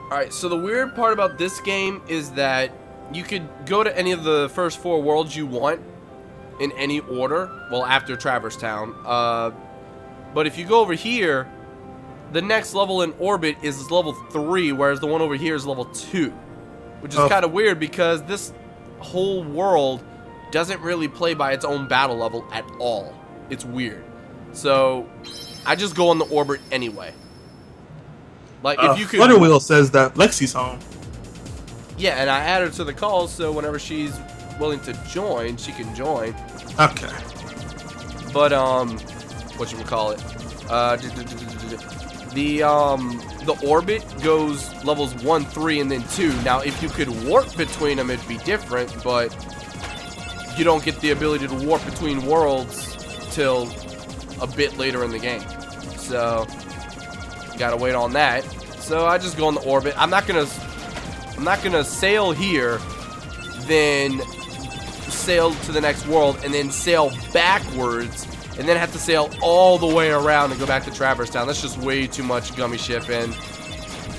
Alright, so the weird part about this game is that you could go to any of the first 4 worlds you want in any order, well, after Traverse Town. But if you go over here, the next level in orbit is level 3, whereas the one over here is level 2. Which is kind of weird because this whole world doesn't really play by its own battle level at all. It's weird. So, I just go on the orbit anyway. Like, if you could... Flutterwheel says that Lexi's home. Yeah, and I add her to the call, so whenever she's willing to join, she can join. Okay. But, whatchamacallit? The orbit goes levels 1, 3, and then 2. Now, if you could warp between them, it'd be different, but you don't get the ability to warp between worlds till a bit later in the game. So, you gotta wait on that. So, I just go on the orbit. I'm not gonna sail here, then sail to the next world, and then sail backwards, and then have to sail all the way around and go back to Traverse Town. That's just way too much Gummy ship, and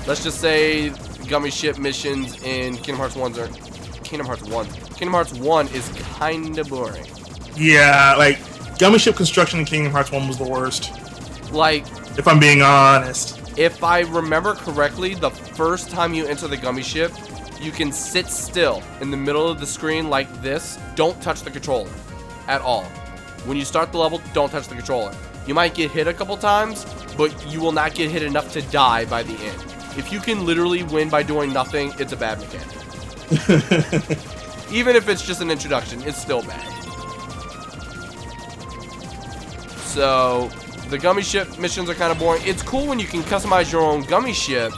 let's just say Gummy ship missions in Kingdom Hearts 1 are... Kingdom Hearts 1. Kingdom Hearts 1 is kinda boring. Yeah, like, Gummy ship construction in Kingdom Hearts 1 was the worst. Like... If I'm being honest. If I remember correctly, the first time you enter the Gummy ship, you can sit still in the middle of the screen like this. Don't touch the controller at all. When you start the level, don't touch the controller. You might get hit a couple times, but you will not get hit enough to die by the end. If you can literally win by doing nothing, it's a bad mechanic. Even if it's just an introduction, it's still bad. So, the Gummy ship missions are kind of boring. It's cool when you can customize your own Gummy ship,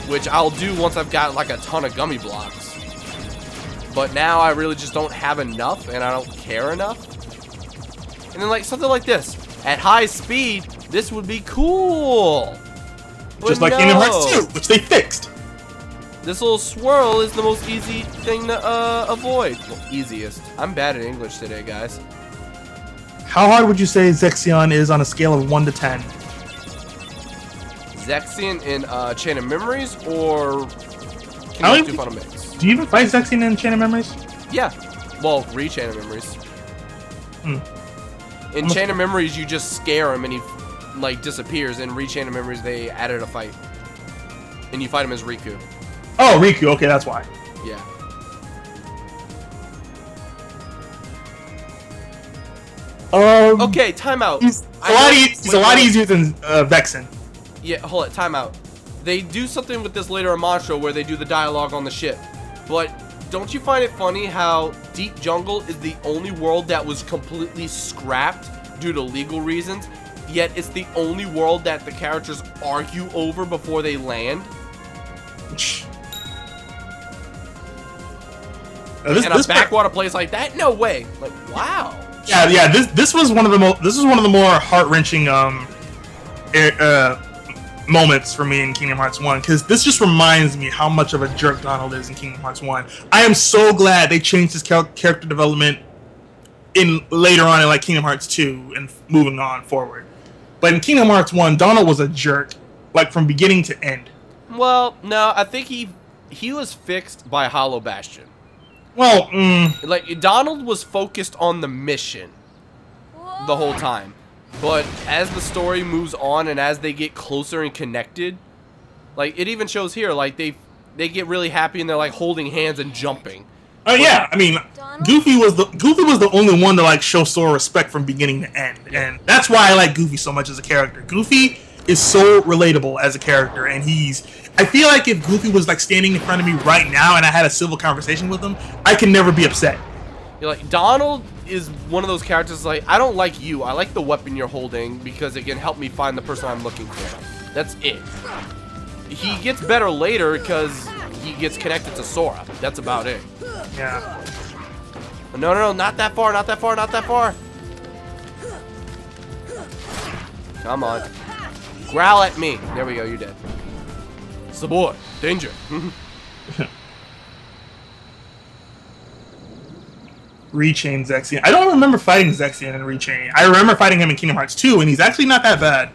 which I'll do once I've got like a ton of Gummy blocks. But now I really just don't have enough, and I don't care enough. And then like something like this. At high speed, this would be cool. But just like no. Kingdom Hearts 2, which they fixed. This little swirl is the most easy thing to avoid. Well, easiest. I'm bad at English today, guys. How hard would you say Zexion is on a scale of 1 to 10? Zexion in Chain of Memories or Kingdom Hearts 2 Final Mix? Do you even fight Zexion in Chain of Memories? Yeah. Well, Re-Chain of Memories. In Chain of Memories, you just scare him and he like disappears. In Re-Chain of Memories, they added a fight, and you fight him as Riku. Oh, Riku. Okay, that's why. Yeah. Okay, timeout. He's a lot easier than Vexen. Yeah, hold it. Timeout. They do something with this later in Monstro where they do the dialogue on the ship, but don't you find it funny how Deep Jungle is the only world that was completely scrapped due to legal reasons, yet it's the only world that the characters argue over before they land? In a backwater place like that? No way. Like, wow. Yeah. This was one of the more heart-wrenching moments for me in Kingdom Hearts 1, because this just reminds me how much of a jerk Donald is in Kingdom Hearts 1. I am so glad they changed his character development in later on in like Kingdom Hearts 2 and moving on forward. But in Kingdom Hearts 1, Donald was a jerk, like from beginning to end. Well, no, I think he was fixed by Hollow Bastion. Well, like Donald was focused on the mission the whole time. But as the story moves on and as they get closer and connected, like it even shows here, like they get really happy and they're like holding hands and jumping. Oh yeah, I mean, Goofy was the only one to like show Sora respect from beginning to end, and that's why I like Goofy so much as a character. Goofy is so relatable as a character, and I feel like if Goofy was like standing in front of me right now and I had a civil conversation with him, I can never be upset. You're like, Donald is one of those characters like, I don't like you, I like the weapon you're holding because it can help me find the person I'm looking for. That's it. He gets better later because he gets connected to Sora. That's about it. Yeah. No, not that far, not that far, not that far. Come on. Growl at me. There we go, you're dead. Sabor. Danger. Rechain Zexion. I don't remember fighting Zexion in Rechain. I remember fighting him in Kingdom Hearts 2, and he's actually not that bad.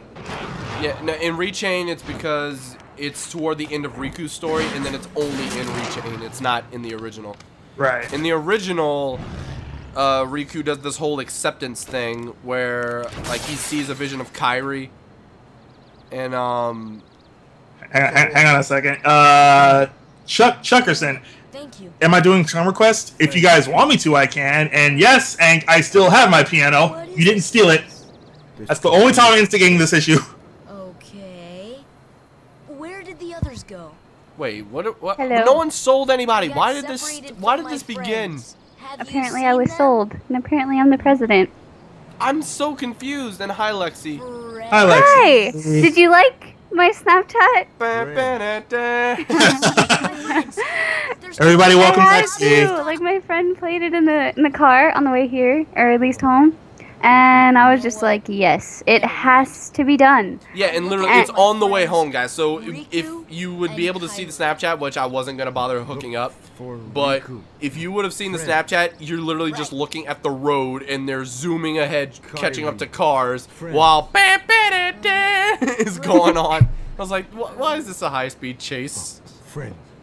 Yeah, no, in Rechain, it's because it's toward the end of Riku's story, and then it's only in Rechain. It's not in the original. Right. In the original, Riku does this whole acceptance thing where, like, he sees a vision of Kairi, and Hang on a second. Chuckerson. Thank you. Am I doing song requests? If you guys want me to, I can. And yes, and I still have my piano. You didn't steal it. That's the only time I'm instigating this issue. Okay. Where did the others go? wait, what? Hello. No one sold anybody. I got Why did this? separated Why from did my this begin? friends. Have you Apparently seen I was them? sold, and apparently I'm the president. I'm so confused. And hi, Lexi. Friends? Hi, Lexi. Hi! Did you like my Snapchat? Everybody, welcome I had Lexi. to. Like, my friend played it in the car on the way here, or at least home. And I was just like, yes, it has to be done. Yeah, and literally, it's on the way home, guys. So if you would be able to see the Snapchat, which I wasn't gonna bother hooking up, but if you would have seen the Snapchat, you're literally just looking at the road, and they're zooming ahead, catching up to cars, while is going on. I was like, why is this a high-speed chase?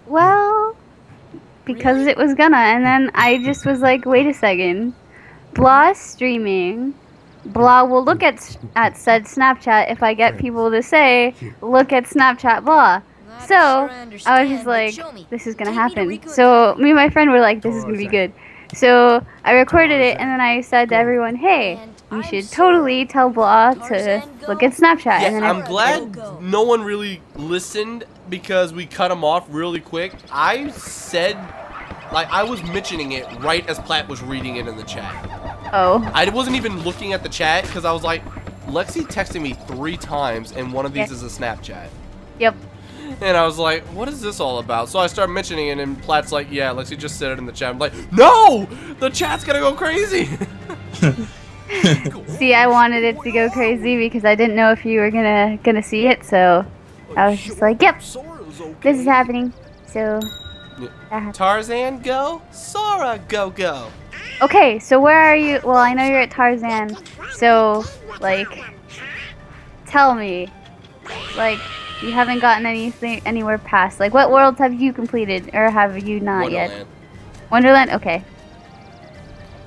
Well, because it was gonna, and then I just was like, wait a second. Blah's streaming. Blah will look at said Snapchat if I get people to say, look at Snapchat Blah. So, I was just like, this is gonna happen. So, me and my friend were like, this is gonna be good. So, I recorded it, and then I said to everyone, hey, you should totally tell Blah to look at Snapchat. Yeah, And then I'm glad no one really listened because we cut him off really quick. I said, like, I was mentioning it right as Platt was reading it in the chat. Oh. I wasn't even looking at the chat because I was like, Lexi texted me 3 times, and one of these is a Snapchat. Yep. And I was like, what is this all about? So I started mentioning it, and Platt's like, yeah, Lexi just said it in the chat. I'm like, no! The chat's gonna go crazy! See, I wanted it to go crazy because I didn't know if you were gonna see it, so I was just like, yep, this is happening. So, Tarzan go, Sora go. okay, so where are you? Well, I know you're at Tarzan, so, like, tell me, like, you haven't gotten anywhere past. Like, what worlds have you completed, or have you not yet? Wonderland? Okay.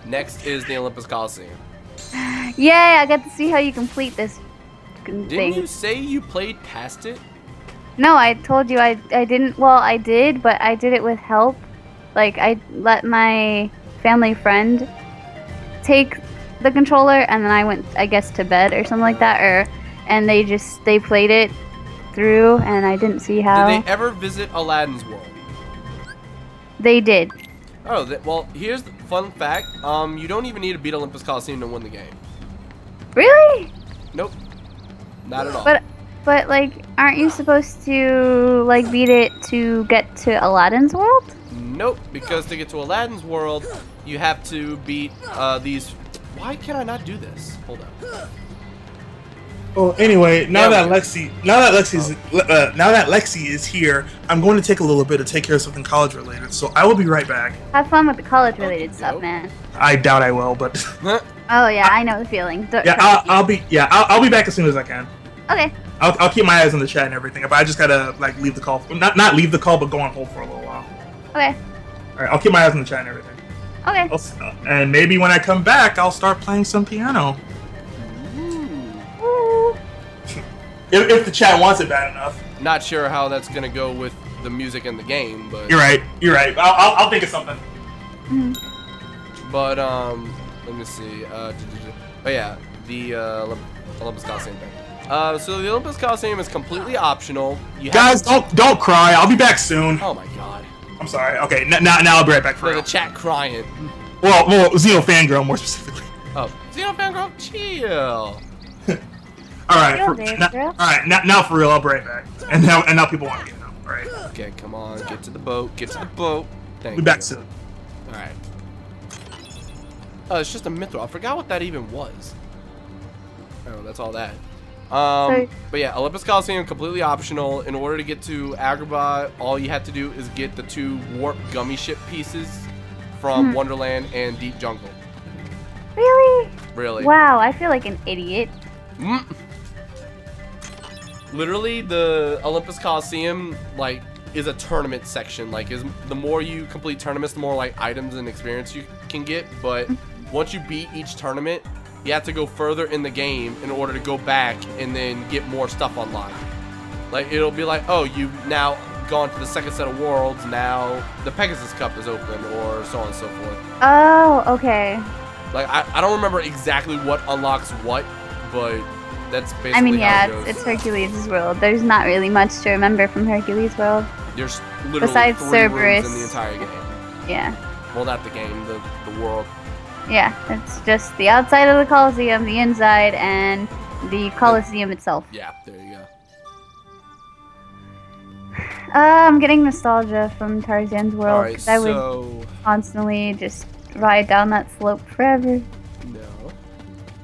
Next is the Olympus Coliseum. Yay, I got to see how you complete this thing. Didn't you say you played past it? No, I told you I didn't. Well, I did, but I did it with help. Like, I let my family friend take the controller, and then I went, I guess, to bed or something like that, and they played it through, and I didn't see how. Did they ever visit Aladdin's world? They did. Oh, well, here's the fun fact. You don't even need to beat Olympus Coliseum to win the game. Really? Nope. Not at all. But like, aren't you supposed to like beat it to get to Aladdin's world? Nope, because to get to Aladdin's world, you have to beat these. Why can I not do this? Hold up. Well, anyway, now that Lexi is here, I'm going to take a little bit to take care of something college related. So I will be right back. Have fun with the college related stuff, man. I doubt I will, but Oh yeah, I know the feeling. yeah, I'll be back as soon as I can. Okay. I'll keep my eyes on the chat and everything, but I just gotta like leave the call. Not leave the call, but go on hold for a little while. Okay. All right, I'll keep my eyes on the chat and everything. Okay. And maybe when I come back, I'll start playing some piano. Ooh. If the chat wants it bad enough. Not sure how that's gonna go with the music in the game, but You're right. I'll think of something. Mm. But let me see. Oh yeah, the Olympus Coliseum thing. So the Olympus Coliseum is completely optional. You Guys, don't cry. I'll be back soon. Oh my god. I'm sorry. Okay, now I'll be right back for For real. the chat crying. Well, Xeno Fangirl more specifically. Oh, Xeno Fangirl, chill. All right. Chill, Dave, girl. All right. Now for real, I'll be right back. And now people want to get them. All right. Okay, come on, get to the boat. Get to the boat. Thank you. Be back soon. All right. Oh, it's just a Mithril. I forgot what that even was. Oh, that's all that. But yeah, Olympus Coliseum completely optional. In order to get to Agrabah, all you have to do is get the 2 warp gummy ship pieces from Wonderland and Deep Jungle. Really? Really? Wow, I feel like an idiot. Literally, the Olympus Coliseum, like, is a tournament section. Like, the more you complete tournaments, the more, like, items and experience you can get. But once you beat each tournament, you have to go further in the game in order to go back and then get more stuff unlocked. Like, it'll be like, oh, you've now gone to the second set of worlds, now the Pegasus Cup is open, or so on and so forth. Oh, okay. Like, I don't remember exactly what unlocks what, but that's basically I mean, how yeah, it goes. it's Hercules' world. There's not really much to remember from Hercules' world. There's literally Besides 3 Cerberus. rooms in the entire game. Yeah. Well, not the game, the world. Yeah, it's just the outside of the Coliseum, the inside, and the Coliseum itself. Yeah, there you go. I'm getting nostalgia from Tarzan's world. Alright, 'Cause I would so... constantly just ride down that slope forever. No.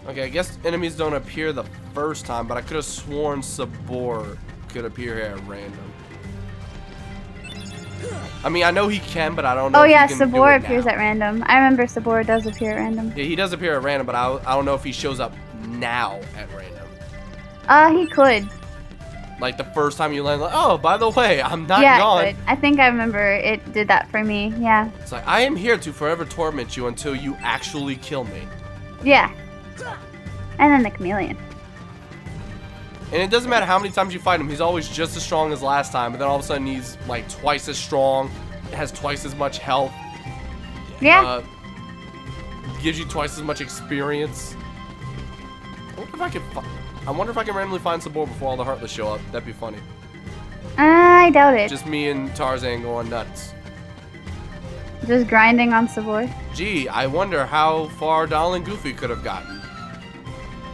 Okay, I guess enemies don't appear the first time, but I could have sworn Sabor could appear here at random. I mean, I know he can, but I don't know Oh if yeah, he can do Sabor it appears now. at random. I remember Sabor does appear at random. Yeah, he does appear at random, but I don't know if he shows up now at random. He could. Like, the first time you land, like, oh, by the way, I'm not Yeah, gone. it could. I think I remember it did that for me. Yeah. It's like, I am here to forever torment you until you actually kill me. Yeah. And then the chameleon. And it doesn't matter how many times you fight him, he's always just as strong as last time, but then all of a sudden he's like twice as strong, has twice as much health. Yeah. Gives you twice as much experience. I wonder if I can randomly find Sabor before all the Heartless show up. That'd be funny. I doubt it. Just me and Tarzan going nuts. Just grinding on Sabor. Gee, I wonder how far Donald and Goofy could have gotten.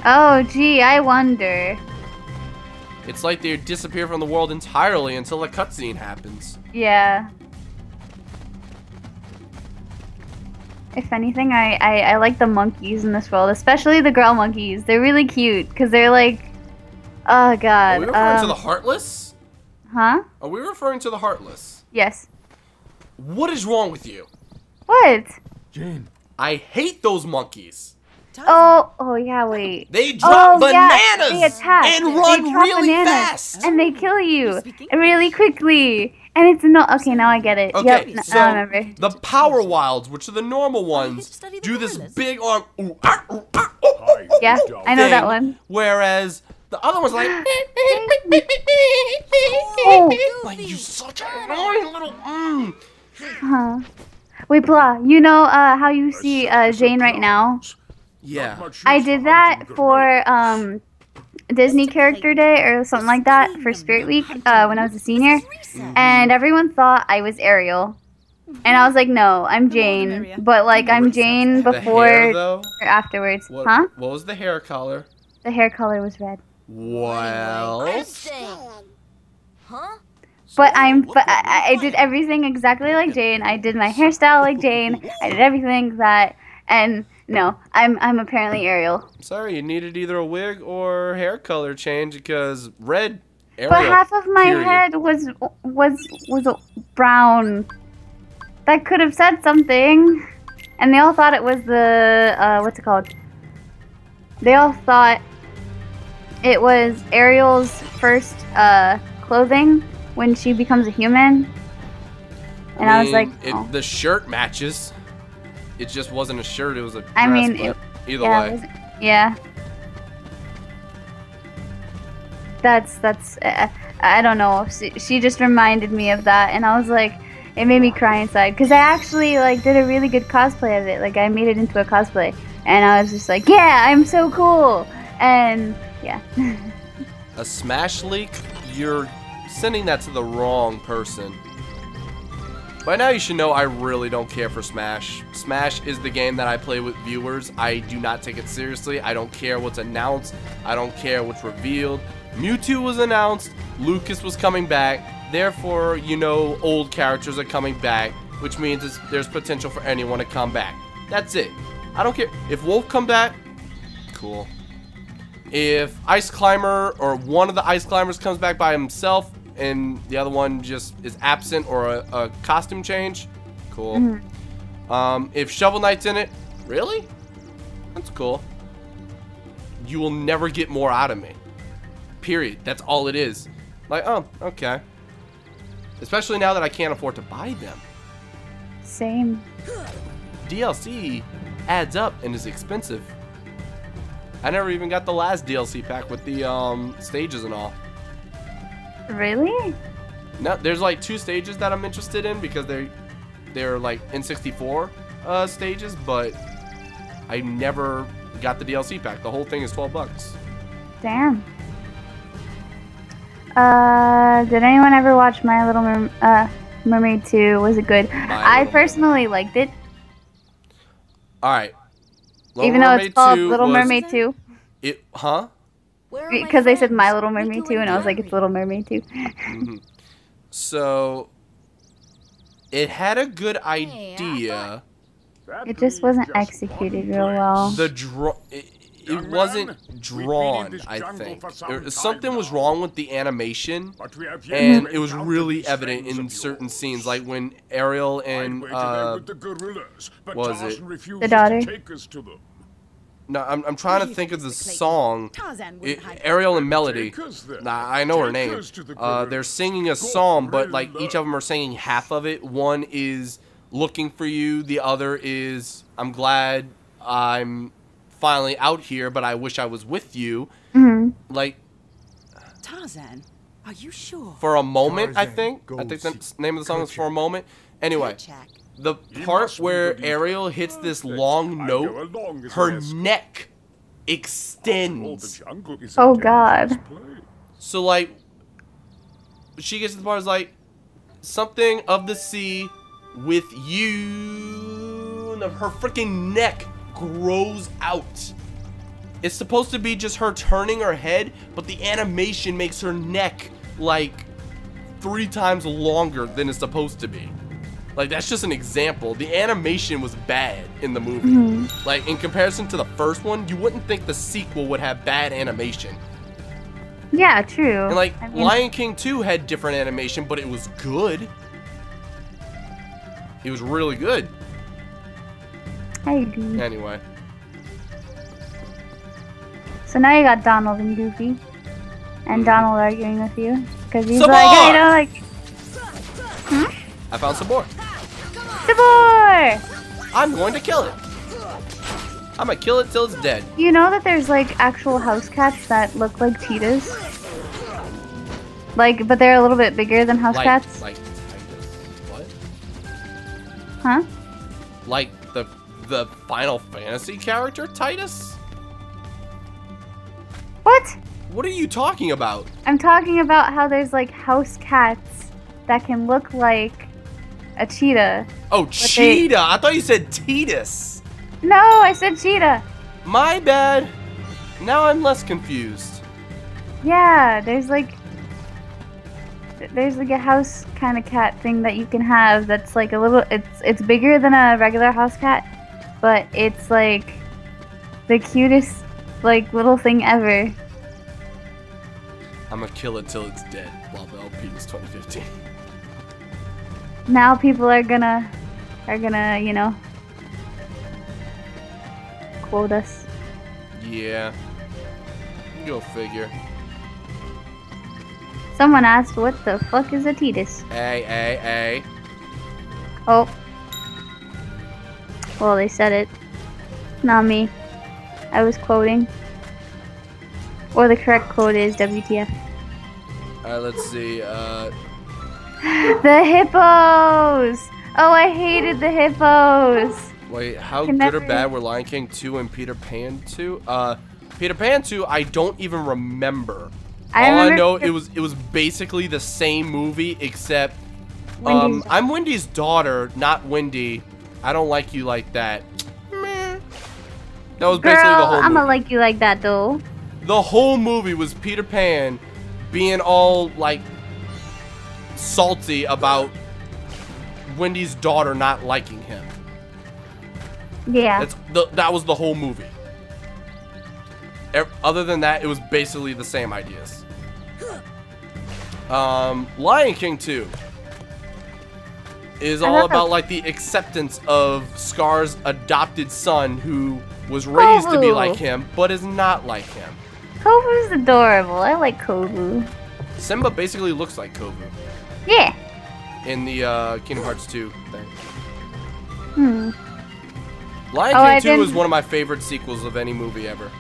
Oh, gee, I wonder. It's like they disappear from the world entirely until a cutscene happens. Yeah. If anything, I like the monkeys in this world, especially the girl monkeys. They're really cute because they're like, oh god. Are we referring to the Heartless? Huh? Are we referring to the Heartless? Yes. What is wrong with you? What? Jane. I hate those monkeys. Oh yeah, wait. They drop bananas Yeah, they attack. and run They drop really bananas, fast. and they kill you really quickly. And it's not okay. Now I get it. Okay, Yep, so I remember. the Power Wilds, which are the normal ones, do this big arm. Yeah, I know that one. Whereas the other one's like, Oh. like you such an annoying little. Huh. Wait, Blah. You know how you see Jane right now? Yeah. I did that for Disney Character Day or something like that for Spirit Week when I was a senior, and everyone thought I was Ariel, and I was like, no, I'm Jane, but like I'm Jane The before hair, though? or afterwards. What, Huh? What was the hair color? The hair color was red. Well. Huh? But I did everything exactly like Jane. I did my hairstyle like Jane. I did everything that, and no, I'm apparently Ariel. Sorry, you needed either a wig or hair color change because red. Ariel, But half of my period. head was brown. That could have said something. And they all thought it was the what's it called? They all thought it was Ariel's first clothing when she becomes a human. And I was like, oh. the shirt matches. It just wasn't a shirt; it was a dress. I mean, but either yeah, way. Yeah. That's I don't know. She just reminded me of that, and I was like, it made me cry inside because I actually like did a really good cosplay of it. Like I made it into a cosplay, and I was just like, yeah, I'm so cool, and yeah. A Smash leak? You're sending that to the wrong person. By now you should know I really don't care for Smash. Smash is the game that I play with viewers. I do not take it seriously. I don't care what's announced. I don't care what's revealed. Mewtwo was announced. Lucas was coming back. Therefore, you know old characters are coming back, which means there's potential for anyone to come back. That's it. I don't care. If Wolf come back, cool. If Ice Climber or one of the Ice Climbers comes back by himself, and the other one just is absent or a costume change, cool. Mm-hmm. If Shovel Knight's in it, really? That's cool. You will never get more out of me. Period. That's all it is. Like, oh, okay. Especially now that I can't afford to buy them. Same. DLC adds up and is expensive. I never even got the last DLC pack with the stages and all. Really? No, there's like 2 stages that I'm interested in because they're like N64 stages, but I never got the DLC pack. The whole thing is $12. Damn. Did anyone ever watch My Little Mermaid 2? Was it good? I personally liked it. All right. Even though it's called Little Mermaid 2. Huh? Because they said My Little Mermaid 2, and I was like, it's Little Mermaid 2. So, it had a good idea. It just wasn't executed real well. It wasn't drawn, I think. Something was wrong with the animation, and it was really evident in certain scenes, like when Ariel and, what was it? The daughter. No, I'm trying to think of the song. Ariel and Melody. Nah, I know her name. They're singing a song, but like each of them are singing half of it. One is looking for you. The other is I'm glad I'm finally out here, but I wish I was with you. Like Tarzan, are you sure? For a moment, I think the name of the song is For a Moment. Anyway. The part where Ariel hits this long note, her neck extends. Oh god. So like, she gets to the part is like, something of the sea with you, and her freaking neck grows out. It's supposed to be just her turning her head, but the animation makes her neck like 3 times longer than it's supposed to be. Like, that's just an example. The animation was bad in the movie. Like, in comparison to the first one, you wouldn't think the sequel would have bad animation. Yeah, true. And, like, Lion King 2 had different animation, but it was good. It was really good. I agree. Anyway. So now you got Donald and Goofy. And Donald arguing with you. Because he's Sabor! like, hey, you know, like... I found Sabor. Sabor! I'm going to kill it. I'm going to kill it till it's dead. You know that there's, like, actual house cats that look like cheetahs? Like, but they're a little bit bigger than house cats? Like Titus. What? Huh? Like the Final Fantasy character, Titus? What? What are you talking about? I'm talking about how there's, like, house cats that can look like a cheetah. Oh, cheetah! I thought you said Titus. No, I said cheetah. My bad. Now I'm less confused. Yeah, there's like a house kind of cat thing that you can have that's like a little, it's bigger than a regular house cat, but it's like the cutest like little thing ever. I'm gonna kill it till it's dead. While the LP is 2015. Now people are gonna, you know, quote us. Yeah. Go figure. Someone asked, what the fuck is a Titus? Hey. Oh. Well, they said it. Not me. I was quoting. Or the correct quote is WTF. Alright, let's see. The hippos! Oh, I hated the hippos! Wait, how good or bad were Lion King 2 and Peter Pan 2? Peter Pan 2, I don't even remember. All I know, it was basically the same movie, except I'm Wendy's daughter, not Wendy. I don't like you like that. Meh. That was basically the whole movie. I'ma like you like that though. The whole movie was Peter Pan being all like salty about Wendy's daughter not liking him. Yeah. That was the whole movie. Other than that, it was basically the same ideas. Lion King 2 is all about like the acceptance of Scar's adopted son who was raised to be like him, but is not like him. Kovu's adorable. I like Kovu. Simba basically looks like Kovu Yeah. in the Kingdom Hearts 2 thing. Hmm. Lion King 2 is one of my favorite sequels of any movie ever.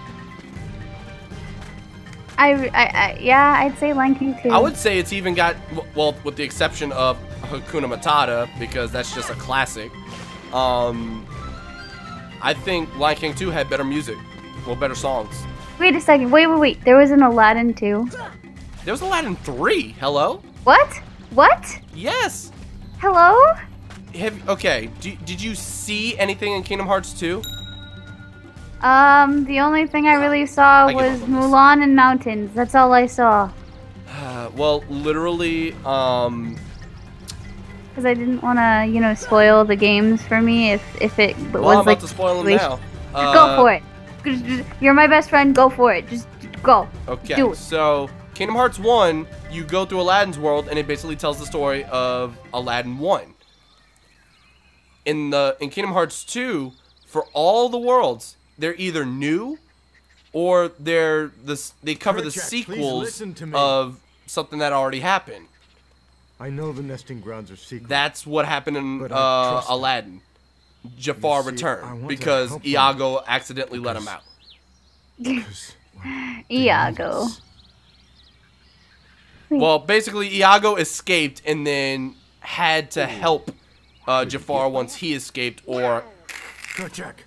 Yeah, I'd say Lion King 2. I would say it's even got, well, with the exception of Hakuna Matata, because that's just a classic. I think Lion King 2 had better music, well, better songs. Wait a second. Wait. There was an Aladdin 2. There was Aladdin 3. Hello? What? What? Yes. Hello? Okay. Did you see anything in Kingdom Hearts 2? The only thing I really saw was Mulan and mountains. That's all I saw. Well, literally, because I didn't want to, you know, spoil the games for me if it was well, I'm about like to spoil them now. Go for it. You're my best friend. Go for it. Just go. Okay. Do it. So, Kingdom Hearts 1, you go through Aladdin's world, and it basically tells the story of Aladdin 1. In Kingdom Hearts 2, for all the worlds, they're either new or they cover the sequels of something that already happened. I know the nesting grounds are secret. That's what happened in Aladdin. Jafar returned because Iago accidentally let him out. Iago. Well, basically, Iago escaped and then had to help Jafar once he escaped, or... Go check.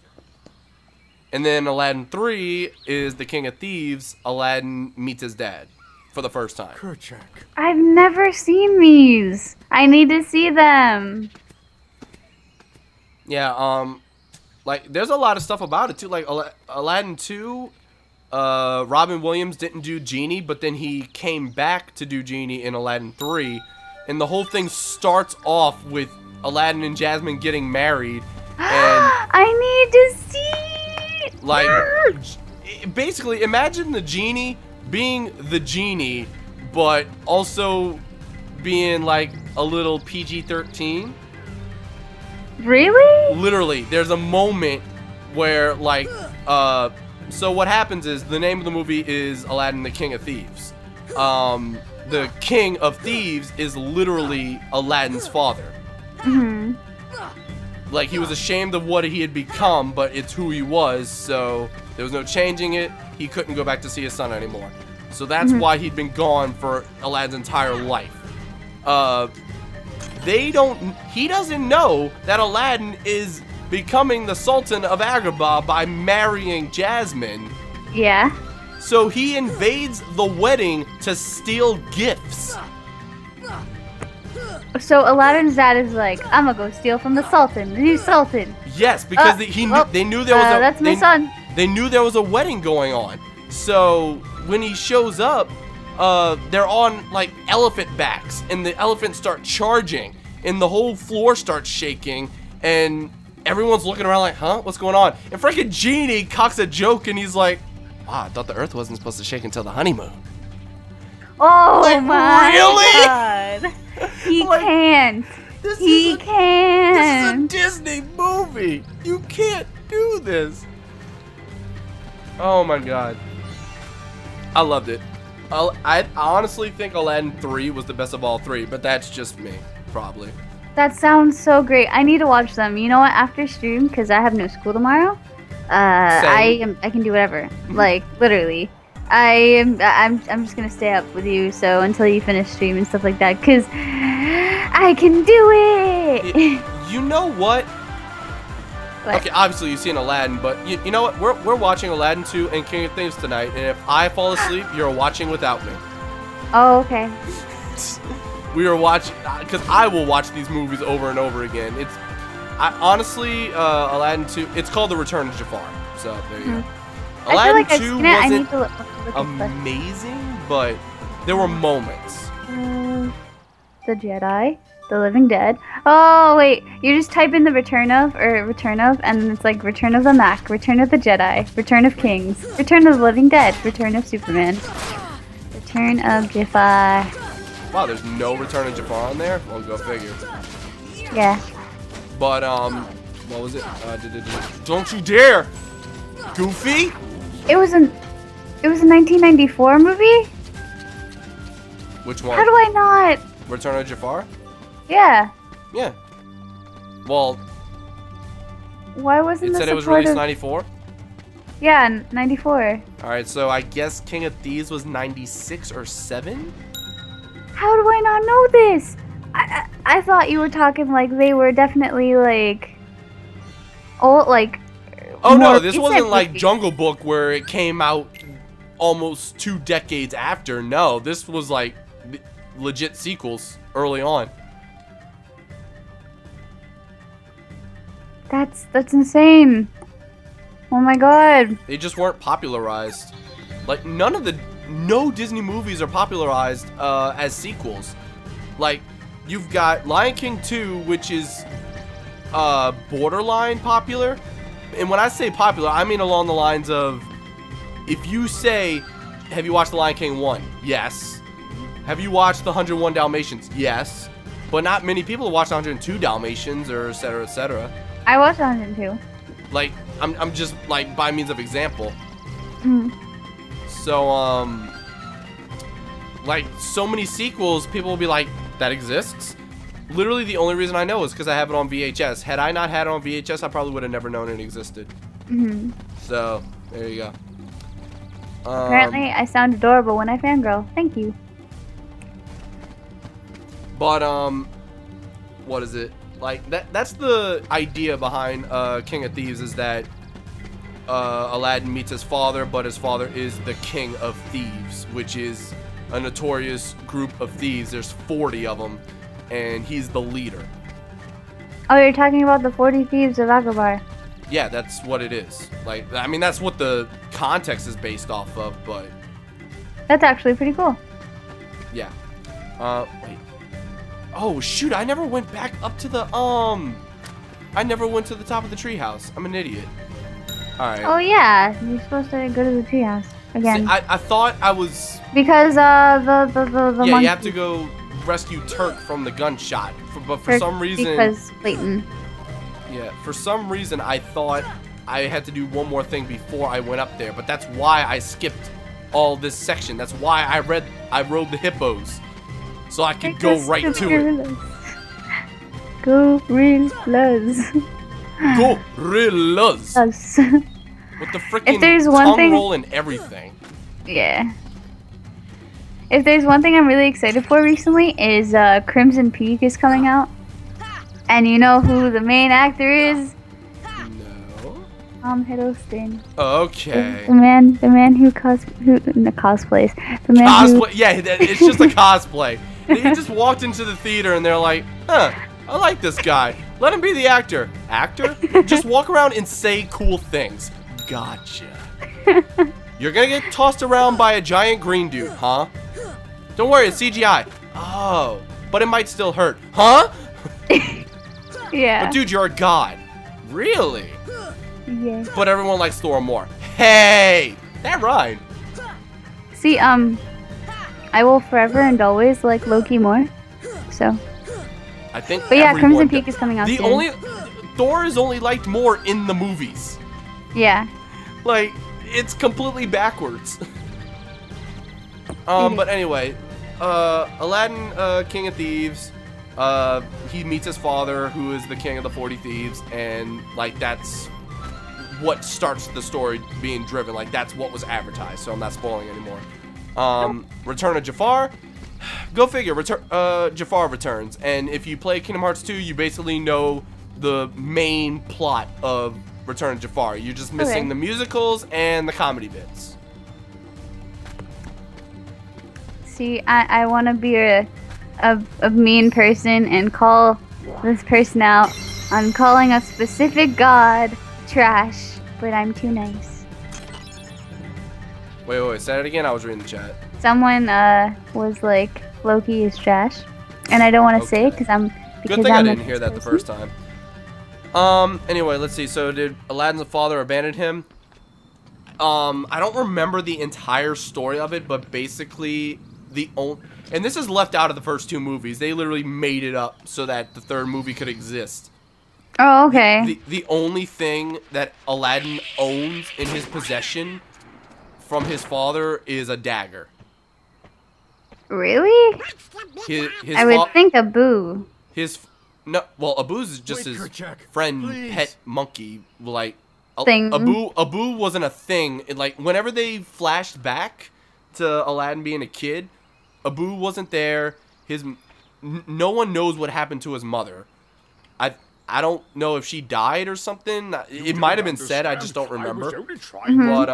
And then Aladdin 3 is the King of Thieves. Aladdin meets his dad for the first time. Kerchak. I've never seen these. I need to see them. Yeah, like, there's a lot of stuff about it, too. Like, Aladdin 2, Robin Williams didn't do Genie, but then he came back to do Genie in Aladdin 3. And the whole thing starts off with Aladdin and Jasmine getting married. And I need to see. like, basically, imagine the genie being the genie, but also being like a little PG-13. Really? Literally, there's a moment where, like, so what happens is, the name of the movie is Aladdin the King of Thieves. The King of Thieves is literally Aladdin's father. Mm-hmm. Like, he was ashamed of what he had become, but it's who he was, so there was no changing it. He couldn't go back to see his son anymore. So that's why he'd been gone for Aladdin's entire life. He doesn't know that Aladdin is becoming the Sultan of Agrabah by marrying Jasmine. Yeah. So he invades the wedding to steal gifts. So Aladdin's dad is like, I'm gonna go steal from the Sultan, the new Sultan. Yes, because they knew there was a... That's my son. They knew there was a wedding going on. So when he shows up, they're on, like, elephant backs, and the elephants start charging, and the whole floor starts shaking, and everyone's looking around like, huh, what's going on? And freaking Genie cocks a joke, and he's like, wow, I thought the earth wasn't supposed to shake until the honeymoon. Oh, like, my really? God. He like, can't. He can't. This is a Disney movie. You can't do this. Oh my god. I loved it. I honestly think Aladdin 3 was the best of all three, but that's just me, probably. That sounds so great. I need to watch them. You know what? After stream, because I have no school tomorrow, I can do whatever. Like, literally. I'm just gonna stay up with you, so until you finish stream and stuff like that, because I can do it. You know what? What? Okay, obviously you've seen Aladdin, but you know what? We're watching Aladdin 2 and King of Thieves tonight, and if I fall asleep, you're watching without me. Oh, okay. We are watching, because I will watch these movies over and over again. Honestly, Aladdin 2, it's called The Return of Jafar, so there you go. Aladdin 2 wasn't amazing, but there were moments. The Jedi, The Living Dead. Oh wait, you just type in the Return of, and then it's like Return of the Mac, Return of the Jedi, Return of Kings, Return of the Living Dead, Return of Superman, Return of Jafar. Wow, there's no Return of Jafar on there? Well, go figure. Yeah. But, what was it? Don't you dare! Goofy? It was It was a 1994 movie? Which one? How do I not? Return of Jafar? Yeah. Yeah. Well, Why wasn't it this said a it was part released of... 94. Yeah, 94. Alright, so I guess King of Thieves was 96 or 7? How do I not know this? I thought you were talking like they were definitely like old, like. Oh no, more this recent wasn't like movies. Jungle Book where it came out almost 2 decades after. No, this was like legit sequels early on. That's insane. Oh my god. They just weren't popularized. Like no Disney movies are popularized as sequels. Like you've got Lion King 2, which is borderline popular. And when I say popular, I mean along the lines of, if you say, have you watched The Lion King 1? Yes. Have you watched The 101 Dalmatians? Yes. But not many people have watched 102 Dalmatians, or et cetera, et cetera. I watched 102. Like, I'm just, like, by means of example. Mm. So, like, so many sequels, people will be like, that exists? Literally the only reason I know is because I have it on VHS. Had I not had it on VHS, I probably would have never known it existed. Mm-hmm. So, there you go. Apparently, I sound adorable when I fangirl. Thank you. But, what is it? Like, that's the idea behind King of Thieves, is that Aladdin meets his father, but his father is the King of Thieves, which is a notorious group of thieves. There's 40 of them, and he's the leader. Oh, you're talking about the 40 Thieves of Agrabah. Yeah, that's what it is. Like, I mean, that's what the context is based off of, but That's actually pretty cool. yeah. Wait. Oh, shoot, I never went back up to the, I never went to the top of the treehouse. I'm an idiot. Alright. Oh yeah, you're supposed to go to the treehouse again. See, I thought I was... Because the Yeah, monkey. you have to go rescue Turk from the gunshot. But for Turk, some reason... Because Clayton. Yeah, for some reason I thought I had to do one more thing before I went up there. But that's why I skipped all this section. That's why I rode the hippos. So I could go right to it. Gorillas. Gorillas. Us. With the freaking there's one tongue thing- roll and everything. Yeah. If there's one thing I'm really excited for recently is Crimson Peak is coming out. And you know who the main actor is? No. Tom Hiddleston. Okay. The man who cosplays. The man Cosplay. Yeah, it's just a cosplay. They just walked into the theater and they're like, huh, I like this guy. Let him be the actor. Actor? Just walk around and say cool things. Gotcha. You're gonna get tossed around by a giant green dude, huh? Don't worry, it's CGI. Oh, but it might still hurt. Huh? Yeah. But dude, you're a god. Really? Yeah. But everyone likes Thor more. Hey! That rhymed. See, I will forever and always like Loki more. So. I think But yeah, everyone Crimson does. Peak is coming out The soon. Thor is only liked more in the movies. Yeah. Like, it's completely backwards. But anyway, Aladdin, King of Thieves, he meets his father, who is the king of the 40 thieves, and like that's what starts the story being driven. Like that's what was advertised, so I'm not spoiling anymore. Return of Jafar. Go figure, Jafar returns, and if you play Kingdom Hearts 2, you basically know the main plot of Return of Jafar. You're just missing the musicals and the comedy bits. See, I want to be a mean person and call this person out on calling a specific god trash, but I'm too nice. Wait, say it again. I was reading the chat. Someone was like, Loki is trash, and I don't want to say it because I'm Good thing I I'm a didn't hear that the person. first time. Anyway, let's see. So did Aladdin's father abandon him? I don't remember the entire story of it, but basically and this is left out of the first 2 movies. They literally made it up so that the 3rd movie could exist. Oh, okay. The only thing that Aladdin owns in his possession from his father is a dagger. Really? His I would think Abu. Well, Abu's just his friend, pet monkey. Like, Thing. Abu wasn't a thing. Like, whenever they flashed back to Aladdin being a kid, Abu wasn't there. No one knows what happened to his mother. I don't know if she died or something. It might have been said. I just don't remember. But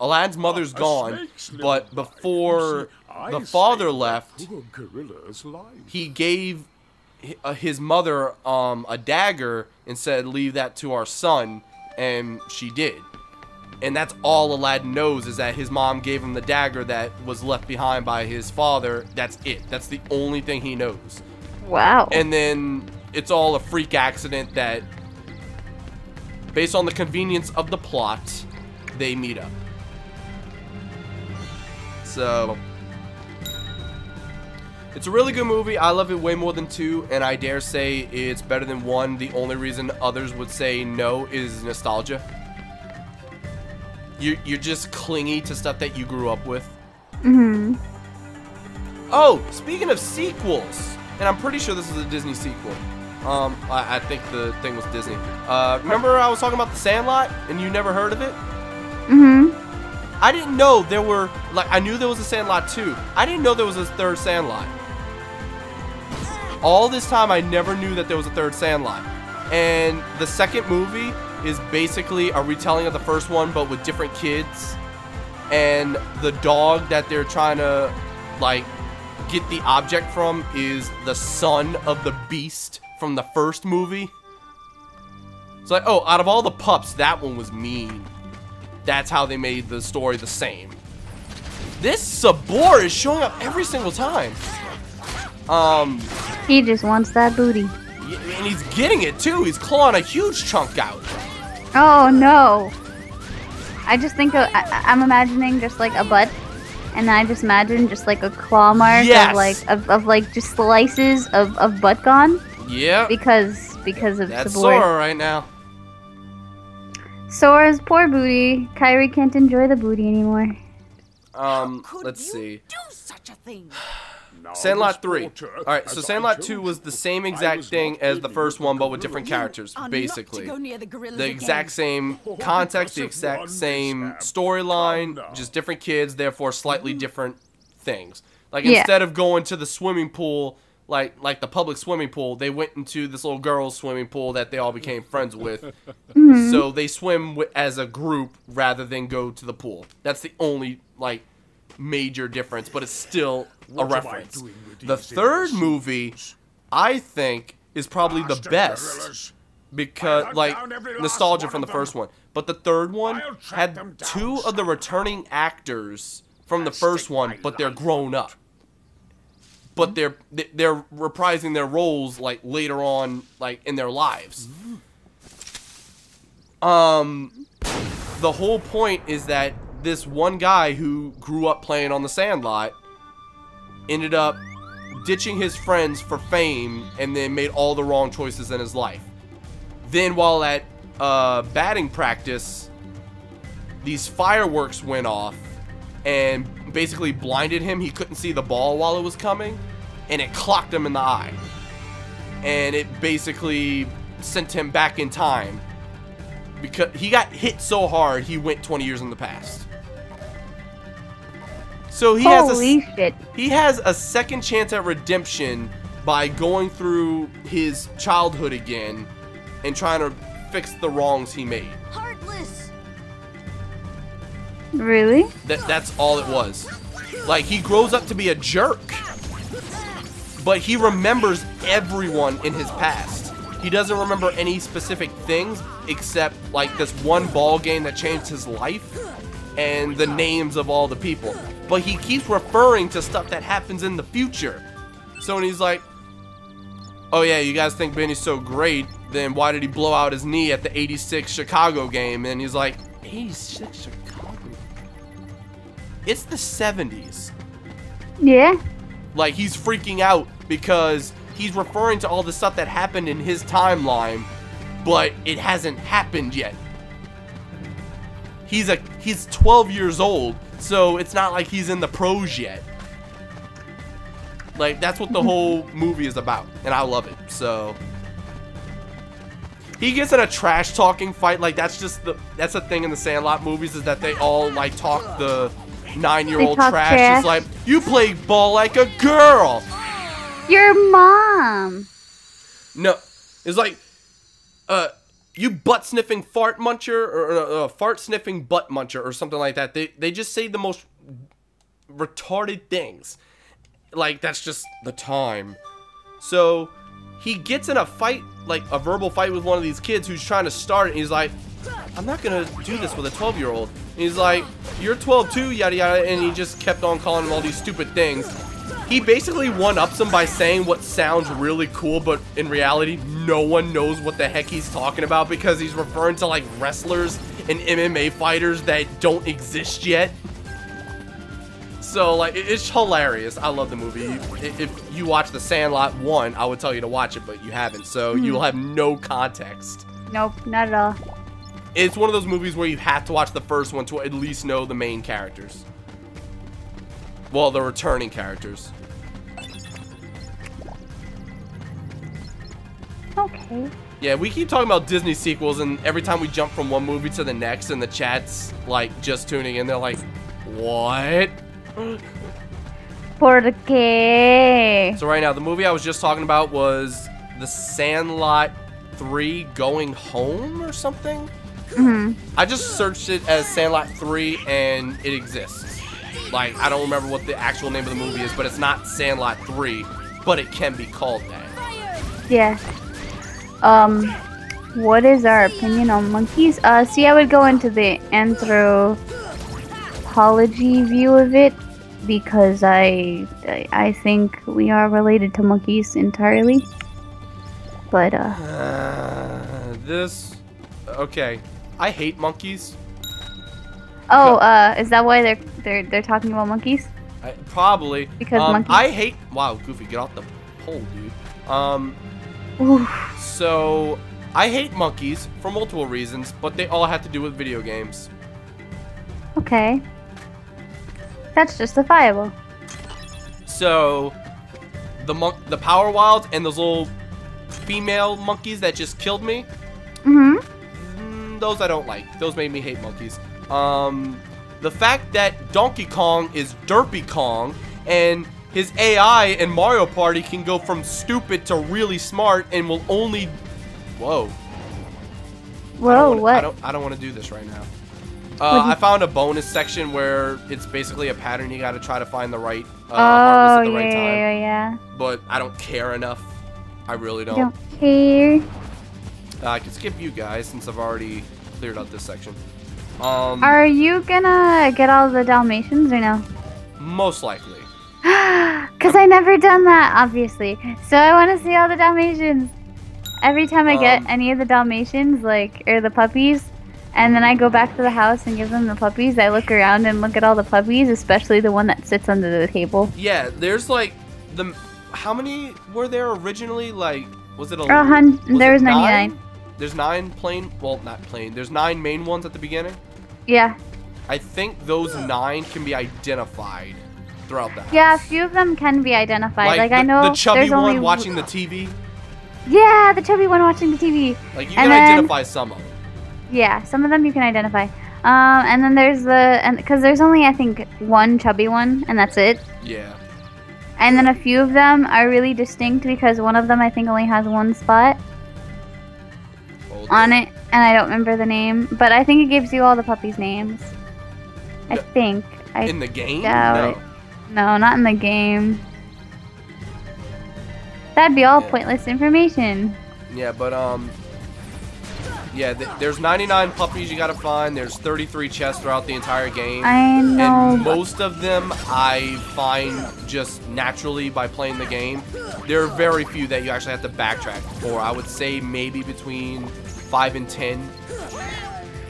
Aladdin's mother's gone. But before the father left, he gave his mother a dagger and said, "Leave that to our son," and she did. And that's all Aladdin knows, is that his mom gave him the dagger that was left behind by his father. That's it. That's the only thing he knows. Wow. And then it's all a freak accident that, based on the convenience of the plot, they meet up. So, it's a really good movie. I love it way more than 2, and I dare say it's better than 1. The only reason others would say no is nostalgia. You're just clingy to stuff that you grew up with. Oh, speaking of sequels, and I'm pretty sure this is a Disney sequel. I think the thing was Disney. Remember I was talking about the Sandlot, and you never heard of it? I didn't know there were, like, I knew there was a Sandlot 2. I didn't know there was a 3rd Sandlot. All this time, I never knew that there was a 3rd Sandlot. And the 2nd movie is basically a retelling of the 1st one, but with different kids. And the dog that they're trying to, like, get the object from is the son of the beast from the 1st movie. It's like, oh, out of all the pups, that one was mean. That's how they made the story the same. This Sabor is showing up every single time. He just wants that booty. And he's getting it too. He's clawing a huge chunk out. Oh no. I just think I'm imagining just like a butt, and I just imagine just like a claw mark of like just slices of butt gone. Yeah. Because of that's Sabor. Sora right now. Sora's poor booty. Kyrie can't enjoy the booty anymore. Let's see. Do such a thing. Sandlot 3. Alright, so Sandlot 2 was the same exact thing as the 1st one, but with different characters, basically. The exact same context, the exact same storyline, just different kids, therefore slightly different things. Like, instead of going to the swimming pool, like the public swimming pool, they went into this little girls' swimming pool that they all became friends with. So they swim as a group rather than go to the pool. That's the only, like, major difference, but it's still a reference. The 3rd movie, I think, is probably the best because, like, nostalgia from the 1st one. But the 3rd one had 2 of the returning actors from the 1st one, but they're grown up. But they're reprising their roles, like, later on, like, in their lives. The whole point is that this one guy who grew up playing on the Sandlot ended up ditching his friends for fame and then made all the wrong choices in his life. Then while at batting practice, these fireworks went off and basically blinded him. He couldn't see the ball while it was coming, and it clocked him in the eye. And it basically sent him back in time because he got hit so hard he went 20 years in the past. So he has a second chance at redemption by going through his childhood again and trying to fix the wrongs he made. Heartless. Really? That's all it was. Like, he grows up to be a jerk, but he remembers everyone in his past. He doesn't remember any specific things except, like, this one ball game that changed his life and the names of all the people. But he keeps referring to stuff that happens in the future. So when he's like, oh yeah, you guys think Benny's so great, then why did he blow out his knee at the 86 Chicago game? And he's like, 86 Chicago? It's the 70s. Yeah. Like, he's freaking out because he's referring to all the stuff that happened in his timeline, but it hasn't happened yet. He's he's 12 years old, so it's not like he's in the pros yet. Like, that's what the whole movie is about, and I love it. So he gets in a trash talking fight. Like, that's the thing in the Sandlot movies, is that they all like talk the 9-year-old trash. It's like, you play ball like a girl. Your mom. No, it's like, you butt sniffing fart muncher, or fart sniffing butt muncher, or something like that. They just say the most retarded things. Like, that's just the time. So he gets in a fight, like a verbal fight with one of these kids who's trying to start it, and he's like, I'm not gonna do this with a 12-year-old. And he's like, you're 12 too, yada yada, and he just kept on calling him all these stupid things. He basically one-ups him by saying what sounds really cool, but in reality, no one knows what the heck he's talking about, because he's referring to like wrestlers and MMA fighters that don't exist yet. So, like, it's hilarious. I love the movie. If you watch The Sandlot 1, I would tell you to watch it, but you haven't, so you'll have no context. Nope, not at all. It's one of those movies where you have to watch the first one to at least know the main characters. Well, the returning characters. Okay. Yeah, we keep talking about Disney sequels, and every time we jump from one movie to the next, and the chat's, like, just tuning in, they're like, what? ¿Por qué? So right now, the movie I was just talking about was The Sandlot 3 Going Home or something? Mm-hmm. I just searched it as Sandlot 3 and it exists. Like, I don't remember what the actual name of the movie is, but it's not Sandlot 3, but it can be called that. Yeah. What is our opinion on monkeys? See, I would go into the anthropology view of it, because I think we are related to monkeys entirely. But okay. I hate monkeys. Oh, is that why they're talking about monkeys? Probably. Because monkeys. I hate. Wow, Goofy, get off the pole, dude. Oof. So I hate monkeys for multiple reasons, but they all have to do with video games. Okay. That's justifiable. So the Power Wilds and those little female monkeys that just killed me. Mm-hmm. Those I don't like. Those made me hate monkeys. The fact that Donkey Kong is Derpy Kong, and his AI in Mario Party can go from stupid to really smart, and will only... Whoa. Whoa, what? I don't want to do this right now. I found a bonus section where it's basically a pattern. You got to try to find the right Heartless at the right time. Yeah. But I don't care enough. I really don't. Don't care. I can skip you guys since I've already cleared out this section. Are you gonna get all the Dalmatians or no? Most likely. Because I never done that, obviously. So I want to see all the Dalmatians. Every time I get any of the Dalmatians, like, or the puppies, and then I go back to the house and give them the puppies, I look around and look at all the puppies, especially the one that sits under the table. Yeah, there's like how many were there originally? Like, was it there was 99. There's 9 plain, well, not plain. There's 9 main ones at the beginning. Yeah. I think those 9 can be identified throughout the house. Yeah, a few of them can be identified. Like I know the chubby there's one only watching the TV. Yeah, the chubby one watching the TV. Like, you can identify some of them. Yeah, some of them you can identify. And then there's because there's only, I think, one chubby one, and that's it. Yeah. And then a few of them are really distinct because one of them, I think, only has one spot on it, and I don't remember the name. But I think it gives you all the puppies' names. I think. In the game? No. No, not in the game. That'd be all pointless information. Yeah, but yeah, there's 99 puppies you gotta find. There's 33 chests throughout the entire game. I know. And most of them I find just naturally by playing the game. There are very few that you actually have to backtrack for. I would say maybe between 5 and 10.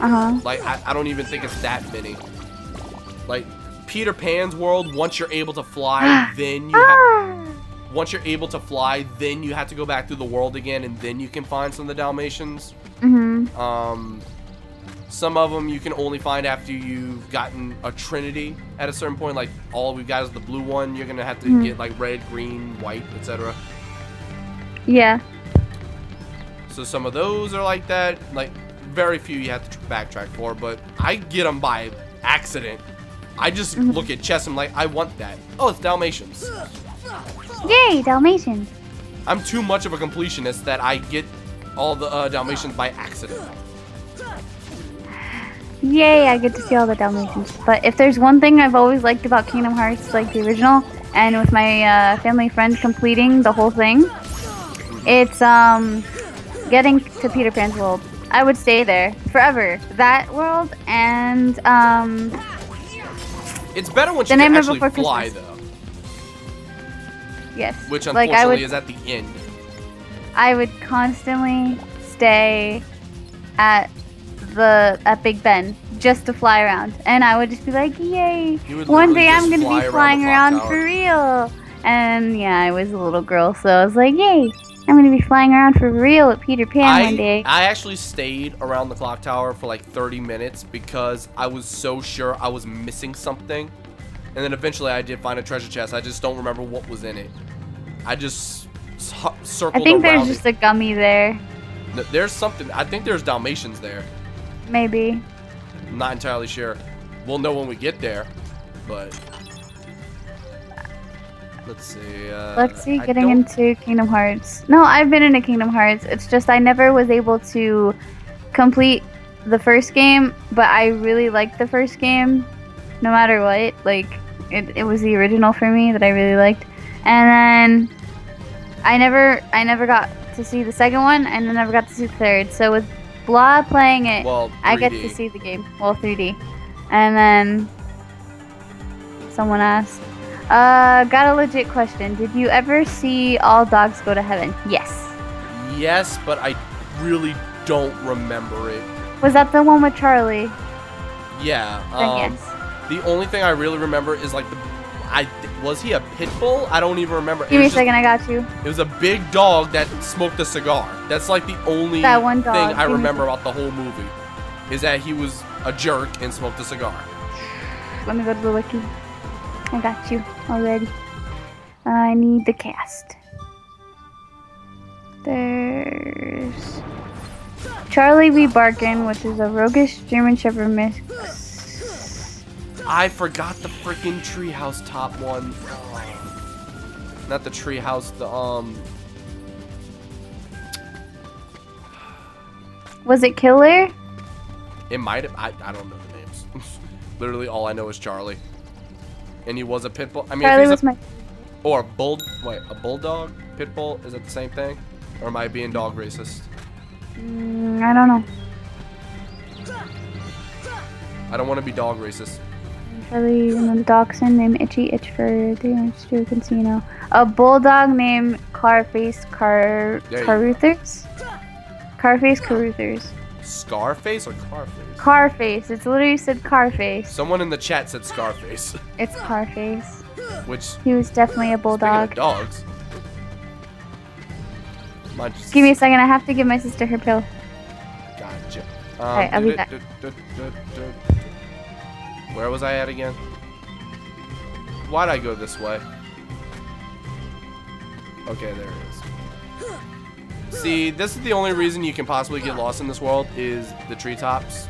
Uh-huh. Like, I don't even think it's that many. Like, Peter Pan's world, once you're able to fly, then you have... Once you're able to fly, then you have to go back through the world again, and then you can find some of the Dalmatians. Mm-hmm. Some of them you can only find after you've gotten a trinity at a certain point. Like, all we've got is the blue one. You're going to have to get, like, red, green, white, etc. Yeah. So some of those are like that. Like, very few you have to backtrack for. But I get them by accident. I just look at chests and I'm like, I want that. Oh, it's Dalmatians. Yay, Dalmatians. I'm too much of a completionist that I get all the Dalmatians by accident. Yay, I get to see all the Dalmatians. But if there's one thing I've always liked about Kingdom Hearts, like the original, and with my family friend completing the whole thing, it's getting to Peter Pan's world. I would stay there forever. That world and it's better when you can actually fly, though. Yes. Which unfortunately is at the end. I would constantly stay at Big Ben just to fly around, and I would just be like, "Yay! One day I'm gonna be flying around for real." And yeah, I was a little girl, so I was like, "Yay! I'm gonna be flying around for real with Peter Pan one day." I actually stayed around the clock tower for like 30 minutes because I was so sure I was missing something, and then eventually I did find a treasure chest. I just don't remember what was in it. I just circled around. I think there's just a gummy there. There's something. I think there's Dalmatians there. Maybe. I'm not entirely sure. We'll know when we get there, but let's see. Getting into Kingdom Hearts. No, I've been into Kingdom Hearts. It's just I never was able to complete the first game, but I really liked the first game, no matter what. Like, it was the original for me that I really liked, and then I never got to see the second one, and I never got to see the third. So with Blah playing it, well, I get to see the game. Well, 3D. And then someone asked, got a legit question. Did you ever see All Dogs Go to Heaven? Yes. Yes, but I really don't remember it. Was that the one with Charlie? Yeah. Yes. The only thing I really remember is like was he a pit bull? I don't even remember. Give me a second, I got you. It was a big dog that smoked a cigar. That's like the only thing I remember about the whole movie. Is that he was a jerk and smoked a cigar. Let me go to the wiki. I got you already. I need the cast. There's Charlie V. Barkin, which is a roguish German Shepherd mix. I forgot the freaking treehouse top one. Not the treehouse, the Was it Killer? It might have. I don't know the names. Literally, all I know is Charlie. And he was a pit bull. I mean, Charlie was my. Or a bulldog? Pit bull? Is that the same thing? Or am I being dog racist? I don't know. I don't want to be dog racist. Charlie and a dachshund named Itchy Itchford. They went to a casino. A bulldog named Carface Caruthers. Carface Caruthers. Scarface or Carface? Carface. It's literally said Carface. Someone in the chat said Scarface. It's Carface. Which he was definitely a bulldog. Speaking of dogs. Give me a second. I have to give my sister her pill. Gotcha. Alright, I'll be back. Where was I at again? Why'd I go this way? Okay, there it is. See, this is the only reason you can possibly get lost in this world is the treetops.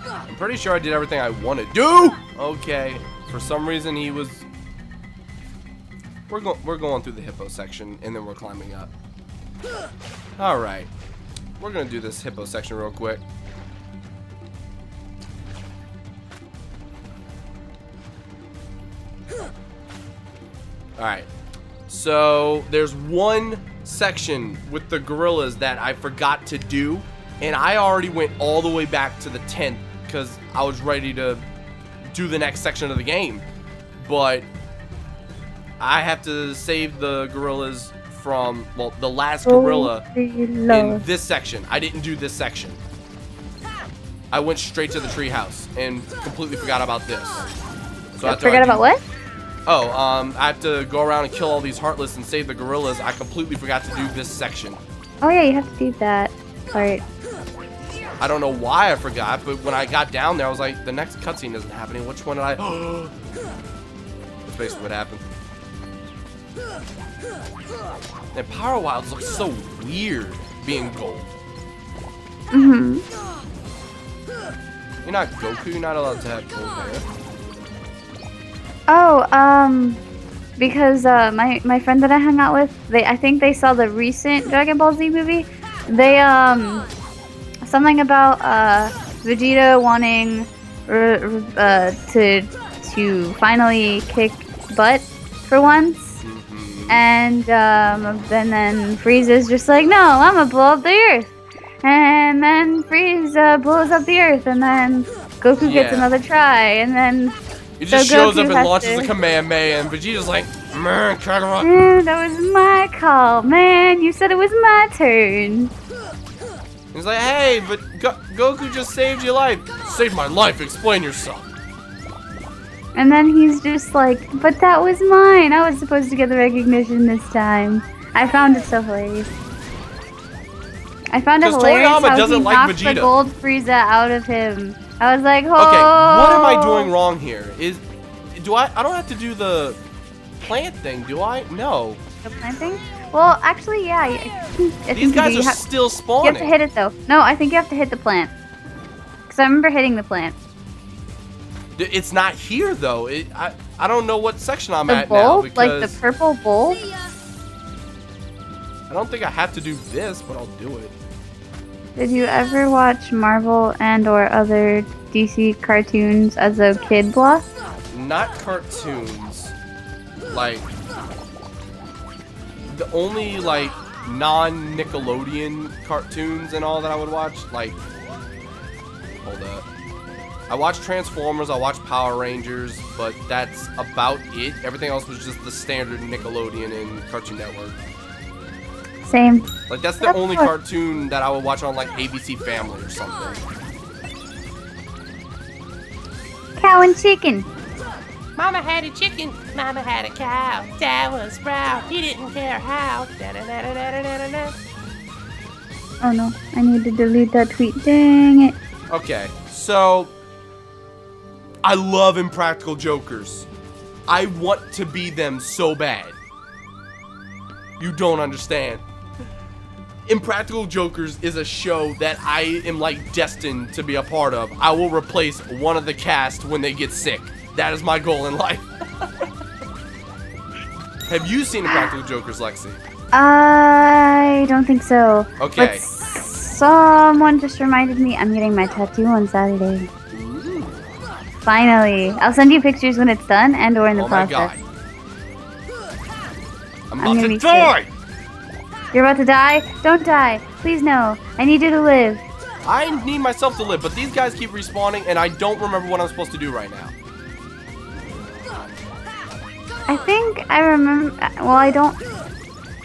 I'm pretty sure I did everything I want to do. Okay. For some reason he was. We're going through the hippo section and then we're climbing up. All right. We're gonna do this hippo section real quick. All right. So there's one section with the gorillas that I forgot to do, and I already went all the way back to the 10th because I was ready to do the next section of the game. But I have to save the gorillas from, well, the last gorilla in this section. I didn't do this section. I went straight to the treehouse and completely forgot about this. So forgot about what? Oh, I have to go around and kill all these Heartless and save the gorillas. I completely forgot to do this section. Oh yeah, you have to do that part. I don't know why I forgot, but when I got down there, I was like, the next cutscene isn't happening. Which one did I... That's basically what happened. And Power Wilds looks so weird being gold. Mm-hmm. You're not Goku, you're not allowed to have gold hair. Oh, because my friend that I hung out with, I think they saw the recent Dragon Ball Z movie. They something about Vegeta wanting to finally kick butt for once. And then Frieza's just like, no, I'm gonna blow up the Earth. And then Frieza blows up the Earth, and then Goku gets another try, and then he just shows up and launches a Kamehameha, and Vegeta's like, man, Kakarot. That was my call, man. You said it was my turn. He's like, hey, but Goku just saved your life. Saved my life, explain yourself. And then he's just like, but that was mine. I was supposed to get the recognition this time. I found it so hilarious. I found it hilarious how he knocked the gold Frieza out of him. I was like, oh. Okay, what am I doing wrong here? I don't have to do the plant thing, do I? No. The plant thing? Well, actually, yeah. I These guys are still spawning. You have to hit it, though. No, I think you have to hit the plant. Because I remember hitting the plant. It's not here, though. I don't know what section I'm at bowl? now. Because like the purple bowl? I don't think I have to do this, but I'll do it. Did you ever watch Marvel and or other DC cartoons as a kid, Blah? Not cartoons. Like, the only, like, non-Nickelodeon cartoons and all that I would watch, like, hold up. I watched Transformers, I watched Power Rangers, but that's about it. Everything else was just the standard Nickelodeon and Cartoon Network. Same. Like, that's the only cartoon that I would watch on, like, ABC Family or something. Cow and chicken. Mama had a chicken, Mama had a cow. Dad was proud, he didn't care how. Da-da-da-da-da-da-da. Oh no, I need to delete that tweet. Dang it. Okay, so I love Impractical Jokers. I want to be them so bad. You don't understand. Impractical Jokers is a show that I am like destined to be a part of. I will replace one of the cast when they get sick. That is my goal in life. Have you seen Impractical Jokers, Lexi? I don't think so. Okay. But someone just reminded me I'm getting my tattoo on Saturday. Ooh. Finally. I'll send you pictures when it's done and or in the process. Oh my god. I'm about to die! You're about to die? Don't die. Please no. I need you to live. I need myself to live, but these guys keep respawning and I don't remember what I'm supposed to do right now. I think I remember. Well, I don't.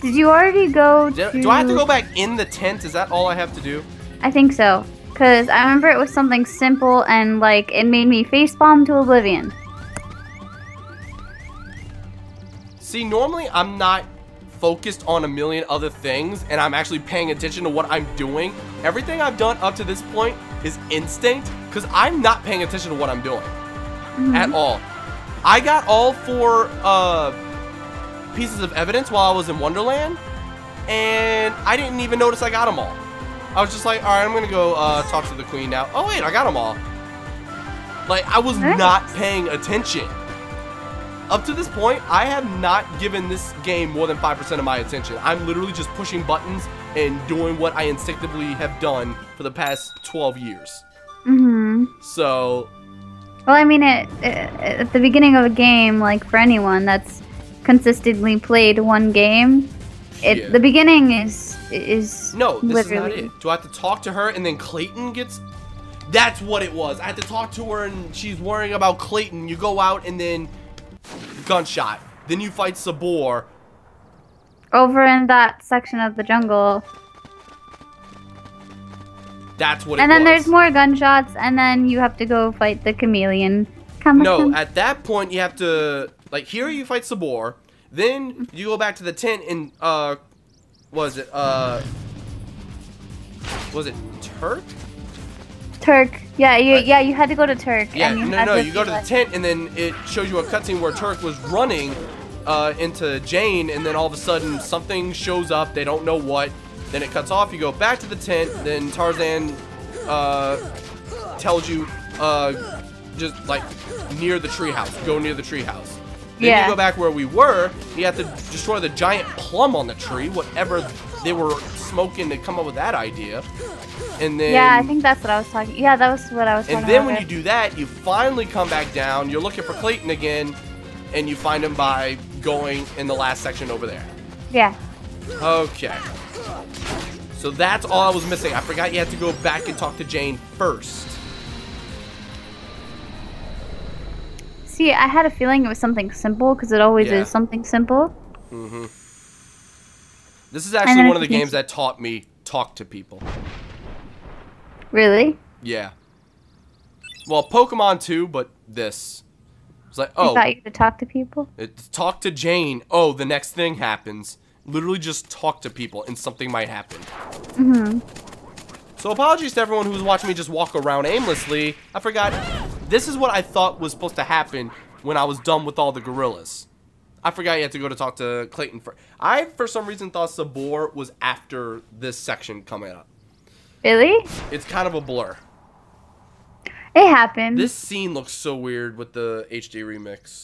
Did you already go to... Do I have to go back in the tent? Is that all I have to do? I think so. Because I remember it was something simple and, like, it made me facepalm to oblivion. See, normally I'm not focused on a million other things and I'm actually paying attention to what I'm doing. Everything I've done up to this point is instinct because I'm not paying attention to what I'm doing at all. I got all 4 pieces of evidence while I was in Wonderland and I didn't even notice I got them all. I was just like, alright, I'm gonna go talk to the queen now. Oh wait, I got them all. Like, I was not paying attention. Up to this point, I have not given this game more than 5% of my attention. I'm literally just pushing buttons and doing what I instinctively have done for the past 12 years. So... Well, I mean, at the beginning of a game, like, for anyone that's consistently played one game, the beginning is no, this literally... is not it. Do I have to talk to her and then Clayton gets... That's what it was. I had to talk to her and she's worrying about Clayton. You go out and then... Gunshot. Then you fight Sabor. Over in that section of the jungle. That's what it was. And then there's more gunshots, and then you have to go fight the chameleon. No, at that point you have to Like, here you fight Sabor. Then you go back to the tent and, was it Turk? Turk. Yeah, you had to go to Turk. Yeah, and you go to the tent, and then it shows you a cutscene where Turk was running into Jane, and then all of a sudden something shows up. They don't know what. Then it cuts off. You go back to the tent. Then Tarzan tells you just like near the treehouse. Go near the treehouse. Then you go back where we were. You have to destroy the giant plum on the tree. Whatever they were smoking to come up with that idea. And then I think that's what I was talking. Yeah, that was what I was talking about. And then when you do that, you finally come back down. You're looking for Clayton again, and you find him by going in the last section over there. Yeah. Okay. So that's all I was missing. I forgot you had to go back and talk to Jane first. See, I had a feeling it was something simple because it always is something simple. Mm-hmm. This is actually one of the games that taught me talk to people. Really? Yeah. Well, Pokemon too, but this. It's like, oh. I thought you could talk to people? Talk to Jane. Oh, the next thing happens. Literally just talk to people and something might happen. Mm-hmm. So apologies to everyone who was watching me just walk around aimlessly. I forgot. This is what I thought was supposed to happen when I was done with all the gorillas. I forgot you had to go to talk to Clayton first. I, for some reason, thought Sabor was after this section coming up. Really? It's kind of a blur. It happened. This scene looks so weird with the HD remix.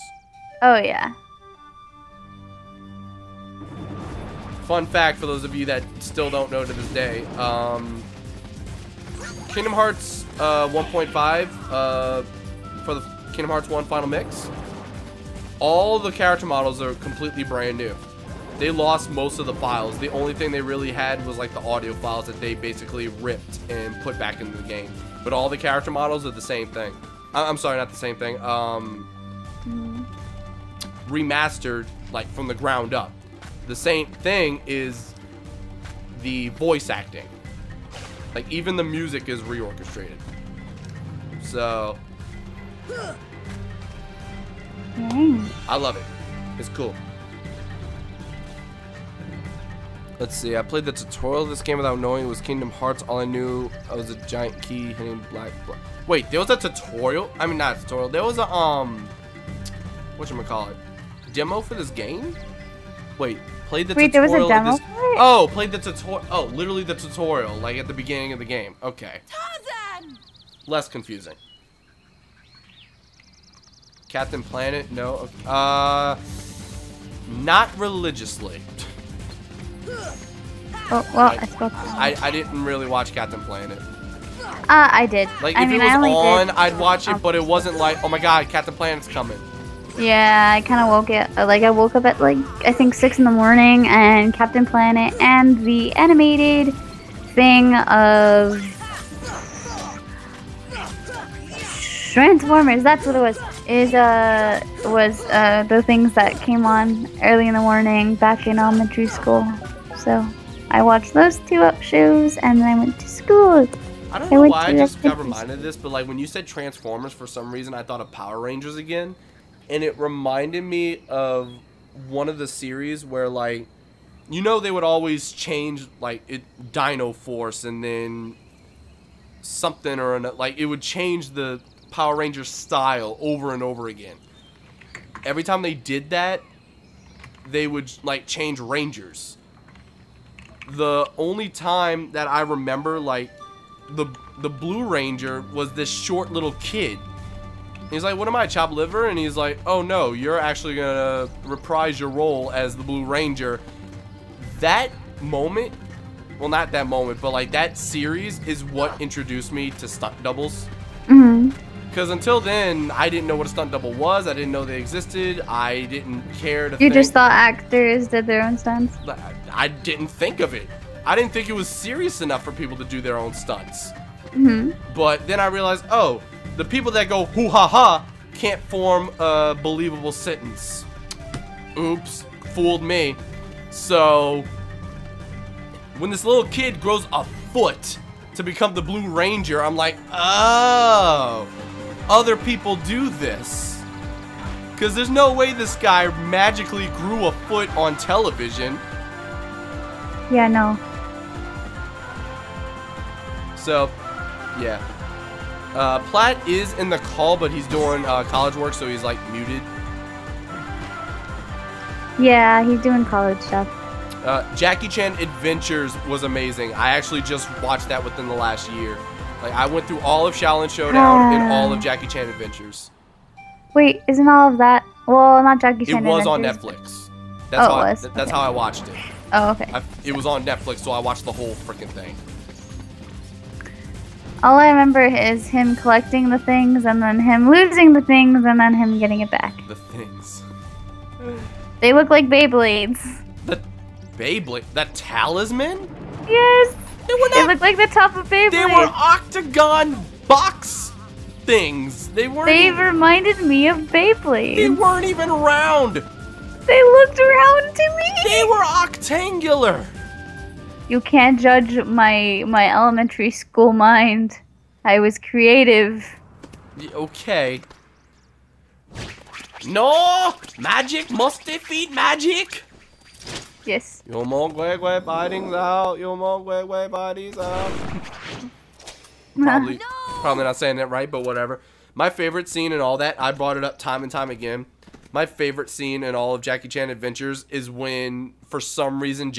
Oh, yeah. Fun fact for those of you that still don't know to this day. Kingdom Hearts 1.5 for the Kingdom Hearts 1 Final Mix. All the character models are completely brand new. They lost most of the files. The only thing they really had was like the audio files that they basically ripped and put back into the game. But all the character models are the same thing. I'm sorry, not the same thing. Remastered, like from the ground up. The same thing is the voice acting. Like even the music is reorchestrated. So I love it. It's cool. Let's see. I played the tutorial of this game without knowing it was Kingdom Hearts. All I knew I was a giant key hitting black. Wait, there was a tutorial? I mean, not a tutorial. There was a whatchamacallit? Demo for this game? Wait, played the tutorial. There was a demo for it? Oh, played the tutorial. Oh, literally the tutorial, like at the beginning of the game. Okay. Tarzan! Less confusing. Captain Planet? No. Not religiously. Oh, well, I spoke. I didn't really watch Captain Planet. I did. Like, if it was on, I'd watch it, but it wasn't like, oh my god, Captain Planet's coming. Yeah, I kind of woke I woke up at, like, I think 6 in the morning, and Captain Planet and the animated thing of Transformers, that's what it was, was the things that came on early in the morning back in elementary school. So I watched those two shows, and then I went to school. I don't know why I just got reminded of this, but like when you said Transformers, for some reason I thought of Power Rangers again. And it reminded me of one of the series where, like, you know, they would always change, like, Dino Force and then something or another. Like, it would change the Power Ranger style over and over again. Every time they did that, they would, like, change Rangers. The only time that I remember, like, the Blue Ranger was this short little kid. He's like, what am I, chopped liver? And he's like, oh no, you're actually gonna reprise your role as the Blue Ranger. That moment, well, not that moment, but like that series is what introduced me to stunt doubles. Because until then, I didn't know what a stunt double was. I didn't know they existed. I didn't care to You just thought actors did their own stunts? I didn't think of it. I didn't think it was serious enough for people to do their own stunts. But then I realized, oh, the people that go hoo-ha-ha can't form a believable sentence. Oops, fooled me. So, when this little kid grows a foot to become the Blue Ranger, I'm like, oh, other people do this. Because there's no way this guy magically grew a foot on television. Yeah, no. So, yeah. Platt is in the call, but he's doing college work, so he's like muted. Yeah, he's doing college stuff. Jackie Chan Adventures was amazing. I actually just watched that within the last year. Like, I went through all of Shaolin Showdown and all of Jackie Chan Adventures. Wait, isn't all of that? Well, not Jackie Chan. It was Adventures. on Netflix. That's Okay. how I watched it. Oh, okay. It was on Netflix, so I watched the whole freaking thing. All I remember is him collecting the things, and then him losing the things, and then him getting it back. The things. They look like Beyblades. The Beyblade? That talisman? Yes. They look like the top of Beyblade. They were octagon box things. They reminded me of Beyblades. They weren't even round. They looked round to me. They were octangular. You can't judge my elementary school mind. I was creative. Okay. No! Magic must defeat magic! Yes. Yo mo gwe gwe fighting's out. Yo mo gwe gwe fighting's out. Probably not saying that right, but whatever. My favorite scene and all that, I brought it up time and time again. My favorite scene in all of Jackie Chan Adventures is when, for some reason,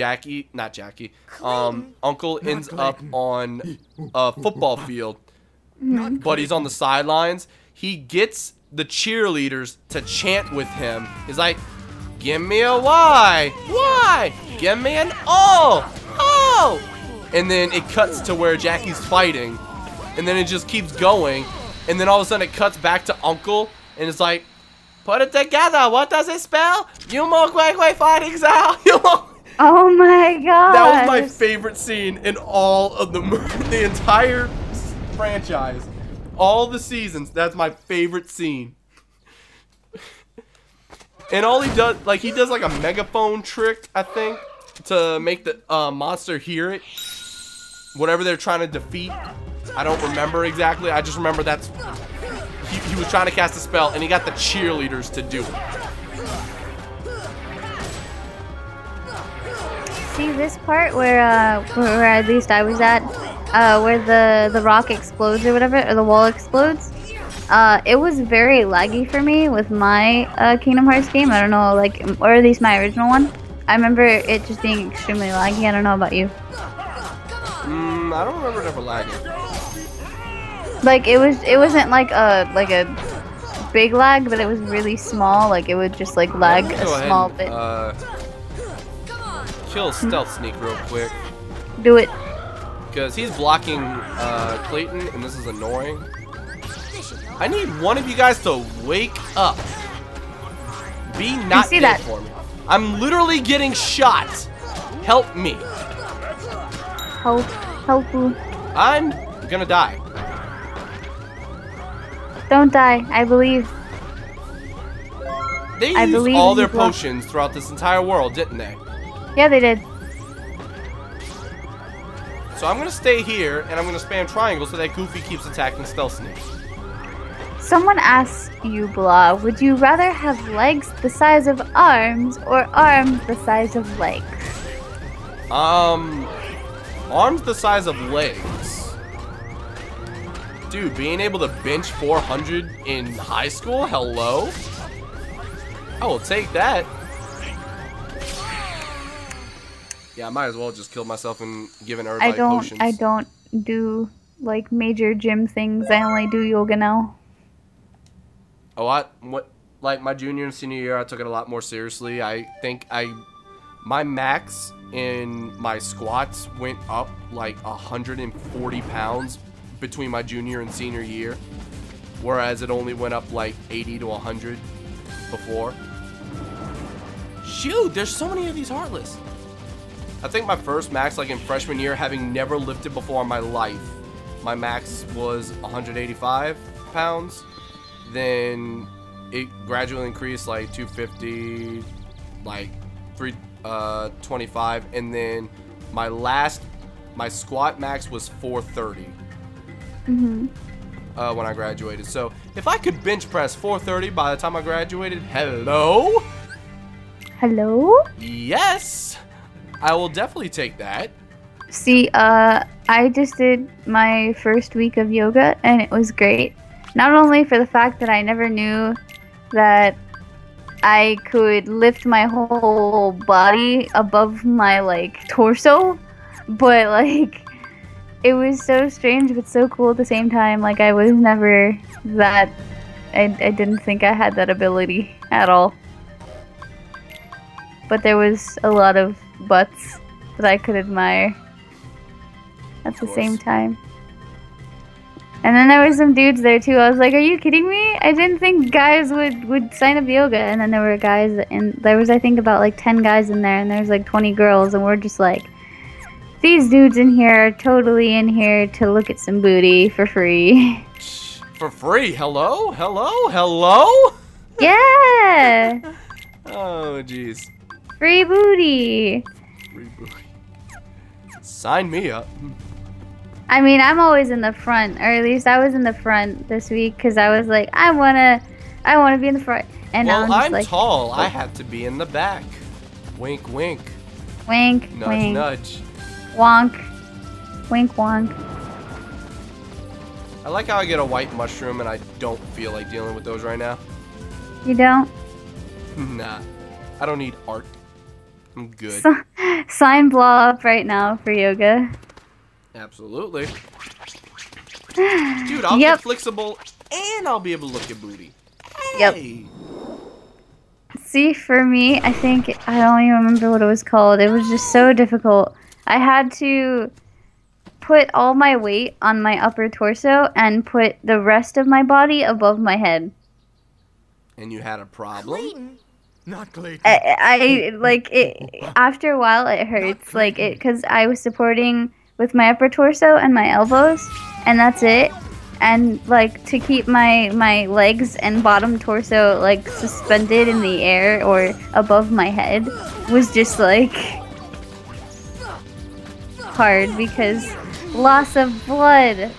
Uncle ends up on a football field, but he's on the sidelines. He gets the cheerleaders to chant with him. He's like, give me a Y, Y, give me an O, O. And then it cuts to where Jackie's fighting, and then it just keeps going, and then all of a sudden it cuts back to Uncle, and it's like, put it together. What does it spell? You more Gui Gui fighting's out. Oh my god. That was my favorite scene in all of the entire franchise. All the seasons. That's my favorite scene. And all he does, like, he does like a megaphone trick, I think, to make the monster hear it. Whatever they're trying to defeat. I don't remember exactly. I just remember that's... He was trying to cast a spell, and he got the cheerleaders to do it. See this part where at least I was at, where the rock explodes or whatever, or the wall explodes. It was very laggy for me with my Kingdom Hearts game. I don't know, like, or at least my original one. I remember it just being extremely laggy. I don't know about you. I don't remember it ever lagging. Like it wasn't like a big lag, but it was really small. Like it would just like lag a small bit. Kill Stealth Sneak real quick. Do it. Because he's blocking Clayton, and this is annoying. I need one of you guys to wake up. Be not dead for me. I'm literally getting shot. Help me. Help you. I'm gonna die. Don't die. I believe. They used all their potions throughout this entire world, didn't they? Yeah, they did. So I'm gonna stay here, and I'm gonna spam triangle so that Goofy keeps attacking Stealth Sneak. Someone asked you, Blah, would you rather have legs the size of arms or arms the size of legs? Arms the size of legs. Dude, being able to bench 400 in high school? Hello? I will take that. Yeah, I might as well just kill myself and give an herb like potions. I don't do like major gym things. I only do yoga now. Oh, like my junior and senior year, I took it a lot more seriously. I think my max in my squats went up like 140 pounds between my junior and senior year, whereas it only went up like 80 to 100 before. Shoot, there's so many of these Heartless. I think my first max, like in freshman year, having never lifted before in my life, my max was 185 pounds. Then it gradually increased like 250, like 325, and then my squat max was 430. when I graduated. So if I could bench press 430 by the time I graduated, hello? Hello? Yes, I will definitely take that. See, I just did my first week of yoga and it was great. Not only for the fact that I never knew that I could lift my whole body above my, like, torso, but, like, it was so strange but so cool at the same time. Like, I was never that... I didn't think I had that ability at all. But there was a lot of butts that I could admire at the same time. And then there were some dudes there too. I was like, are you kidding me? I didn't think guys would sign up yoga. And then there were guys, and there was, I think, about like 10 guys in there, and there's like 20 girls, and we're just like, these dudes in here are totally in here to look at some booty for free. For free? Hello? Hello? Hello? Yeah! Oh, jeez. Free booty! Free booty. Sign me up. I mean, I'm always in the front, or at least I was in the front this week because I was like, I wanna be in the front. And well, now I'm like, tall. I have to be in the back. Wink, wink. Wink, Nudge, wink. nudge. Wonk. Wink, wonk. I like how I get a white mushroom and I don't feel like dealing with those right now. You don't? Nah. I don't need art. I'm good. Sign blah up right now for yoga. Absolutely. Dude, I'll get flexible and I'll be able to look at booty. Hey. Yep. See, for me, I think, I don't even remember what it was called. It was just so difficult. I had to put all my weight on my upper torso and put the rest of my body above my head. And you had a problem? Clayton. Not Clayton. I like it. After a while, it hurts. Like it, because I was supporting with my upper torso and my elbows, and that's it. And like to keep my legs and bottom torso like suspended in the air or above my head was just like hard because loss of blood.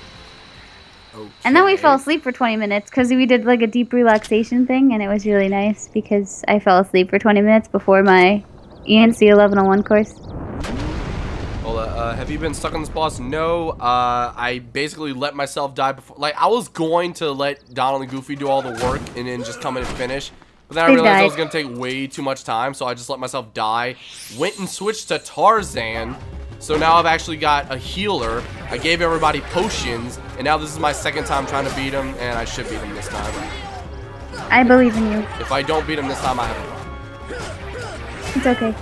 Okay. And then we fell asleep for 20 minutes because we did like a deep relaxation thing, and it was really nice because I fell asleep for 20 minutes before my ENC 1101 course. Well, have you been stuck on this boss? No. I basically let myself die before. Like, I was going to let Donald and Goofy do all the work and then just come in and finish. But then I realized I was going to take way too much time, so I just let myself die. Went and switched to Tarzan. So now I've actually got a healer. I gave everybody potions, and now this is my second time trying to beat him, and I should beat him this time. I believe in you. If I don't beat him this time, I have It's okay.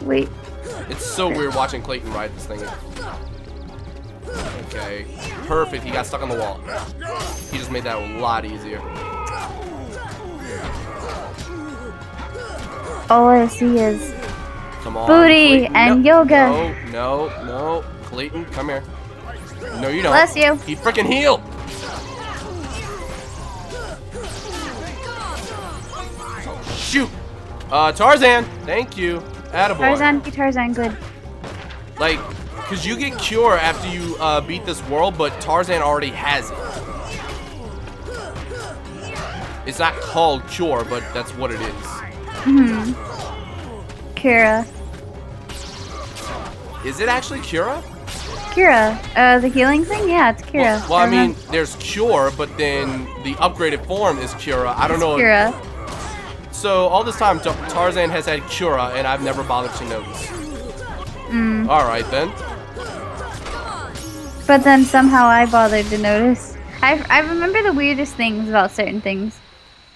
Wait. It's so weird watching Clayton ride this thing. Okay. Perfect. He got stuck on the wall. He just made that a lot easier. All I see is Come on, booty Clayton. and No, yoga. No. Clayton, come here. No, you don't. Bless you. He freaking healed. Shoot. Tarzan. Thank you. Attaboy. Tarzan, good. Like, because you get Cure after you beat this world, but Tarzan already has it. It's not called Cure, but that's what it is. Kira. Is it actually Cura? Kira. The healing thing? Yeah, it's Kira. Well, I mean, there's Cure, but then the upgraded form is Cura. I don't know. Kira. So all this time, Tarzan has had Cura, and I've never bothered to notice. All right, then. But then somehow I bothered to notice. I remember the weirdest things about certain things.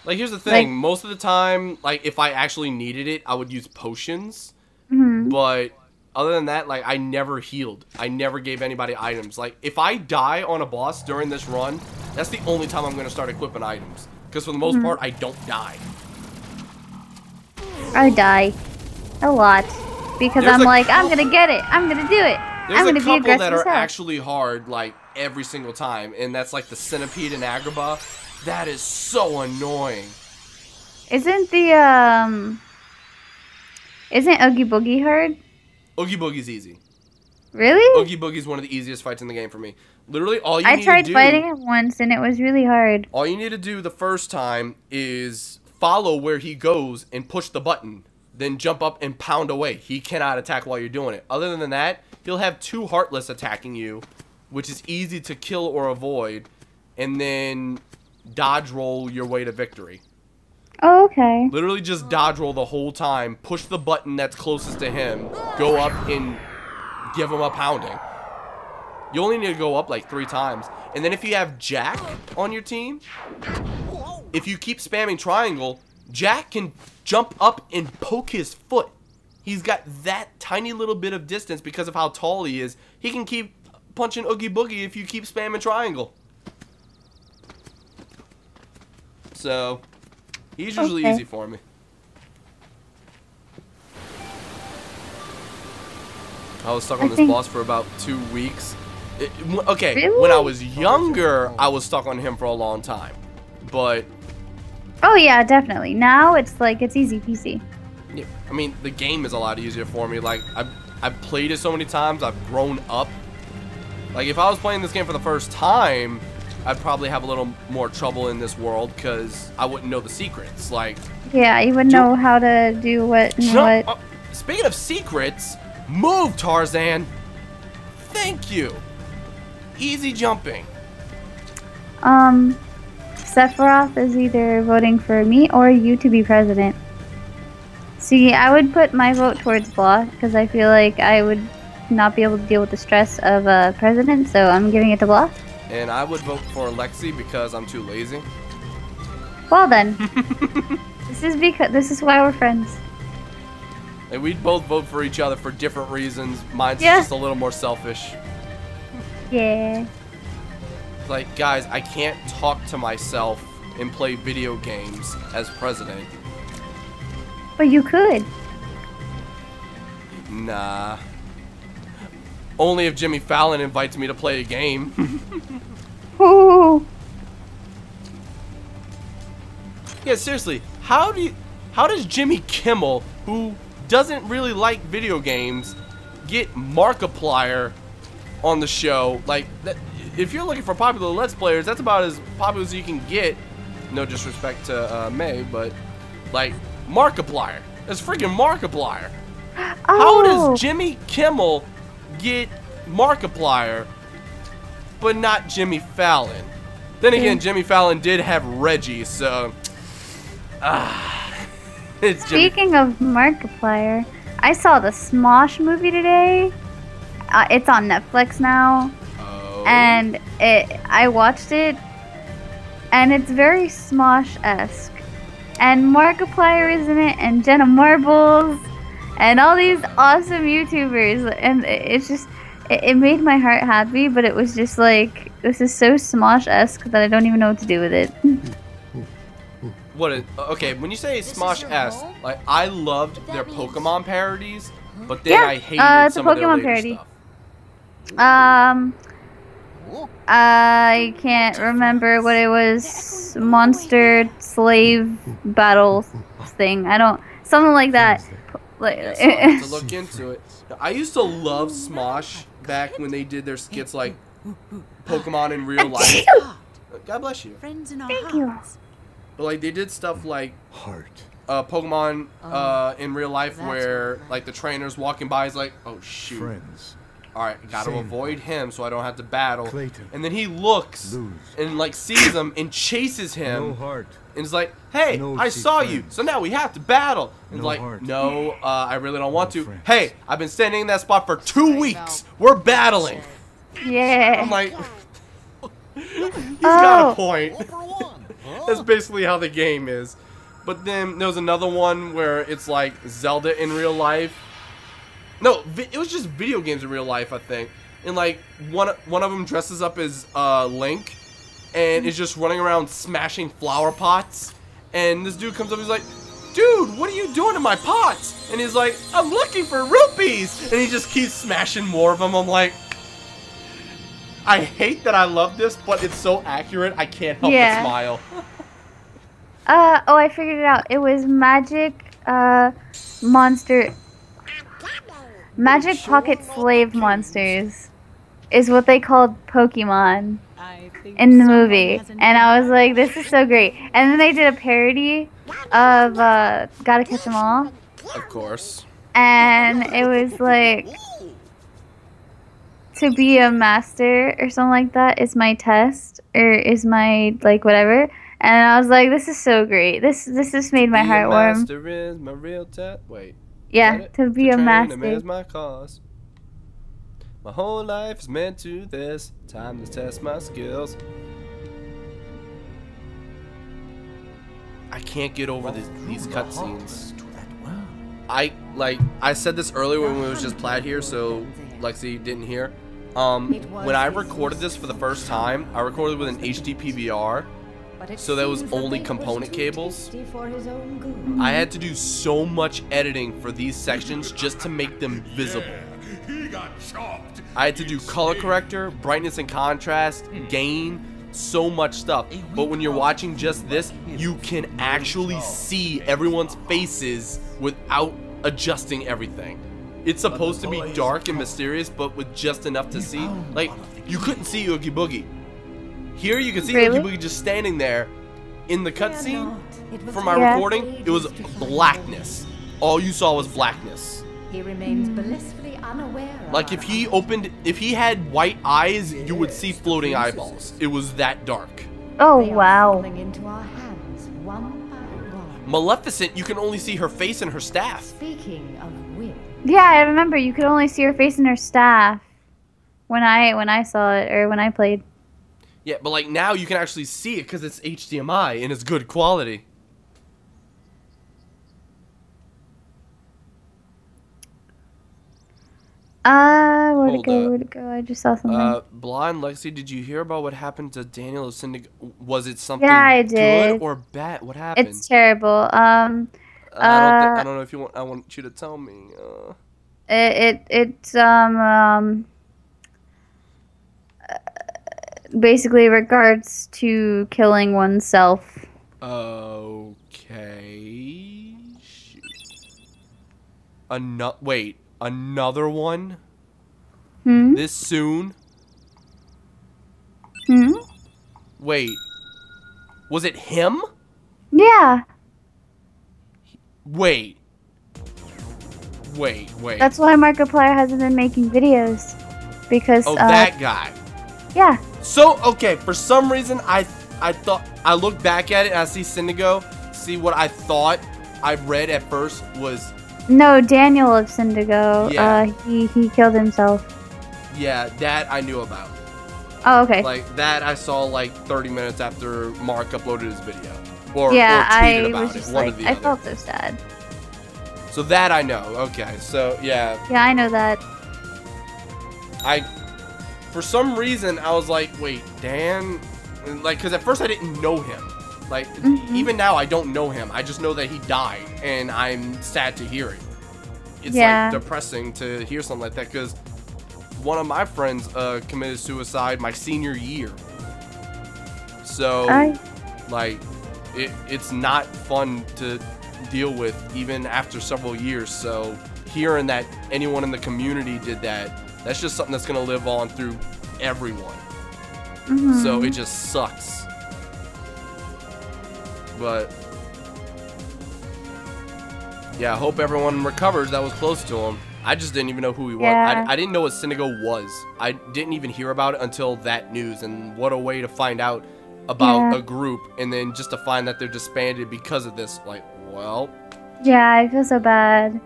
Like, here's the thing. Most of the time, like, if I actually needed it, I would use potions. But other than that, like, I never healed. I never gave anybody items. Like, if I die on a boss during this run, that's the only time I'm going to start equipping items. Because for the most part, I don't die. I die. A lot. Because I'm like, I'm going to get it. I'm going to do it. There's I'm going a to be couple aggressive that as are hell. actually hard, like, every single time. And that's like the Centipede and Agrabah. That is so annoying. Isn't the, isn't Oogie Boogie hard? Oogie Boogie's easy. Really? Oogie Boogie is one of the easiest fights in the game for me. Literally, all you need to do... I tried fighting him once, and it was really hard. All you need to do the first time is follow where he goes and push the button. Then jump up and pound away. He cannot attack while you're doing it. Other than that, he'll have 2 Heartless attacking you, which is easy to kill or avoid, and then dodge roll your way to victory. Oh, okay. Literally just dodge roll the whole time, push the button that's closest to him, go up and give him a pounding. You only need to go up like 3 times. And then if you have Jack on your team, if you keep spamming triangle, Jack can jump up and poke his foot. He's got that tiny little bit of distance because of how tall he is. He can keep punching Oogie Boogie if you keep spamming triangle. So, he's usually easy for me. I was stuck on this boss for about 2 weeks. Really? When I was younger, I was stuck on him for a long time. But... Oh, yeah, definitely. Now, it's like, it's easy peasy. Yeah, I mean, the game is a lot easier for me. Like, I've played it so many times, I've grown up. Like, if I was playing this game for the first time, I'd probably have a little more trouble in this world because I wouldn't know the secrets. Like, yeah, you wouldn't know how to do what and what. Speaking of secrets, move, Tarzan. Thank you. Easy jumping. Sephiroth is either voting for me or you to be president. See, I would put my vote towards Blah because I feel like I would not be able to deal with the stress of a president, so I'm giving it to Blah. And I would vote for Lexi because I'm too lazy. Well then, this is why we're friends. And we'd both vote for each other for different reasons. Mine's just a little more selfish. Yeah. Like, guys, I can't talk to myself and play video games as president. But you could. Nah. Only if Jimmy Fallon invites me to play a game. Ooh. Yeah, seriously, how does Jimmy Kimmel, who doesn't really like video games, get Markiplier on the show? Like, if you're looking for popular Let's Players, that's about as popular as you can get. No disrespect to May, but like Markiplier. It's freaking Markiplier. How does Jimmy Kimmel get Markiplier, but not Jimmy Fallon? Then again, Jimmy Fallon did have Reggie, so it's Speaking of Markiplier, I saw the Smosh movie today. It's on Netflix now. And I watched it, and it's very Smosh-esque. And Markiplier is in it, and Jenna Marbles, and all these awesome YouTubers. And it's just, it made my heart happy, but it was just like, this is so Smosh-esque that I don't even know what to do with it. Okay, when you say Smosh-esque, like, I loved their Pokemon parodies, but then I hated it's some a of their Pokemon later parody. stuff. I can't remember what it was. Monster slave battle thing. Something like that. Like, Yeah, so I have to look into it. I used to love Smosh back when they did their skits like Pokemon in real life. God bless you. Friends in our Thank you. hearts. But like they did stuff like Pokemon in real life where like the trainer's walking by, he's like, oh shoot. Friends. Alright, gotta Sandlot. avoid him so I don't have to battle. Clayton. And then he looks Lose. and like sees him and chases him. No heart. And is like, hey, No I seek saw you, friends. so now we have to battle. And No like, heart. no, I really don't want No to. friends. Hey, I've been standing in that spot for 2 weeks. We're battling. yeah. I'm like, he's got a point. That's basically how the game is. But then there was another one where it's like Zelda in real life. No, it was just video games in real life, I think. And like one of them dresses up as Link, and is just running around smashing flower pots. And this dude comes up, he's like, "Dude, what are you doing in my pots?" And he's like, "I'm looking for rupees." And he just keeps smashing more of them. I'm like, I hate that I love this, but it's so accurate. I can't help but smile. Oh, I figured it out. It was Magic Monster. Magic Pocket Slave Monsters is what they called Pokemon in the movie. And I was like, this is so great. And then they did a parody of Gotta Catch 'Em All. Of course. And it was like, to be a master or something like that is my test, or is my, like, whatever. And I was like, this is so great. This just made my heart warm. Master is my real wait. Yeah, to be a master. Is my cause. My whole life is meant to this. Time to test my skills. I can't get over these cutscenes. I said this earlier when it was just Plaid here, so Lexi didn't hear. When I recorded this for the first time, I recorded with an HD PVR, so that was only component cables. I had to do so much editing for these sections just to make them visible. I had to do color corrector, brightness and contrast, gain, so much stuff. But when you're watching just this, you can actually see everyone's faces without adjusting everything. It's supposed to be dark and mysterious, but with just enough to see. Like, you couldn't see Oogie Boogie. Here you can see Oogie Boogie just standing there. In the cutscene, from my recording, it was blackness. All you saw was blackness. He remains blissfully unaware. Like if he had white eyes, you would see floating eyeballs. It was that dark. Oh wow. Into our hands, one by one. Maleficent, you can only see her face and her staff. Speaking of which. Yeah, I remember you could only see her face and her staff when I saw it, or when I played. Yeah, but like now you can actually see it because it's HDMI and it's good quality. Where'd it go? I just saw something. Blonde Lexi, did you hear about what happened to Daniel Lucinda? Was it something good or bad? What happened? It's terrible. I don't know if you want. I want you to tell me. It's basically regards to killing oneself. Okay. Wait, another one? This soon? Wait. Was it him? Yeah. Wait. That's why Markiplier hasn't been making videos. Because that guy. Yeah. So, okay, for some reason, I thought, I looked back at it and I see Syndigo, see what I thought I read at first was... No, Daniel of Syndigo, yeah. He killed himself. Yeah, that I knew about. Oh, okay. Like, that I saw like 30 minutes after Mark uploaded his video. Or I tweeted about was just like, I felt so sad. So that I know, okay, so yeah. Yeah, I know that. For some reason, I was like, wait, Dan? Like, because at first I didn't know him. Like, even now I don't know him. I just know that he died, and I'm sad to hear it. It's, like, depressing to hear something like that, because one of my friends committed suicide my senior year. So, like, it's not fun to deal with, even after several years. So, hearing that anyone in the community did that, that's just something that's going to live on through everyone. So it just sucks. But yeah, I hope everyone recovers that was close to him. I just didn't even know who he was. I didn't know what Syndigo was. I didn't even hear about it until that news. And what a way to find out about a group and then just to find that they're disbanded because of this. Like, well. Yeah, I feel so bad.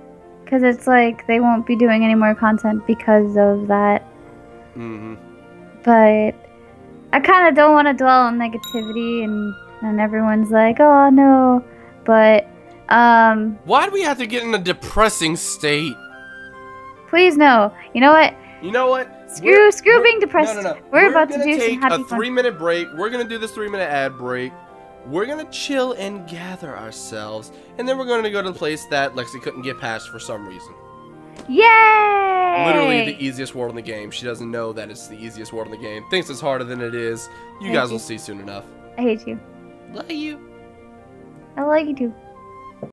Because it's like they won't be doing any more content because of that. But I kind of don't want to dwell on negativity and everyone's like, oh no. But, why do we have to get in a depressing state? Please no. You know what? You know what? Screw being depressed. No. We're about to do some happy a 3-minute break. We're going to do this 3-minute ad break. We're going to chill and gather ourselves. And then we're going to go to the place that Lexi couldn't get past for some reason. Yay! Literally the easiest world in the game. She doesn't know that it's the easiest world in the game. Thinks it's harder than it is. You guys will see soon enough. I hate you. Love you. I like you too.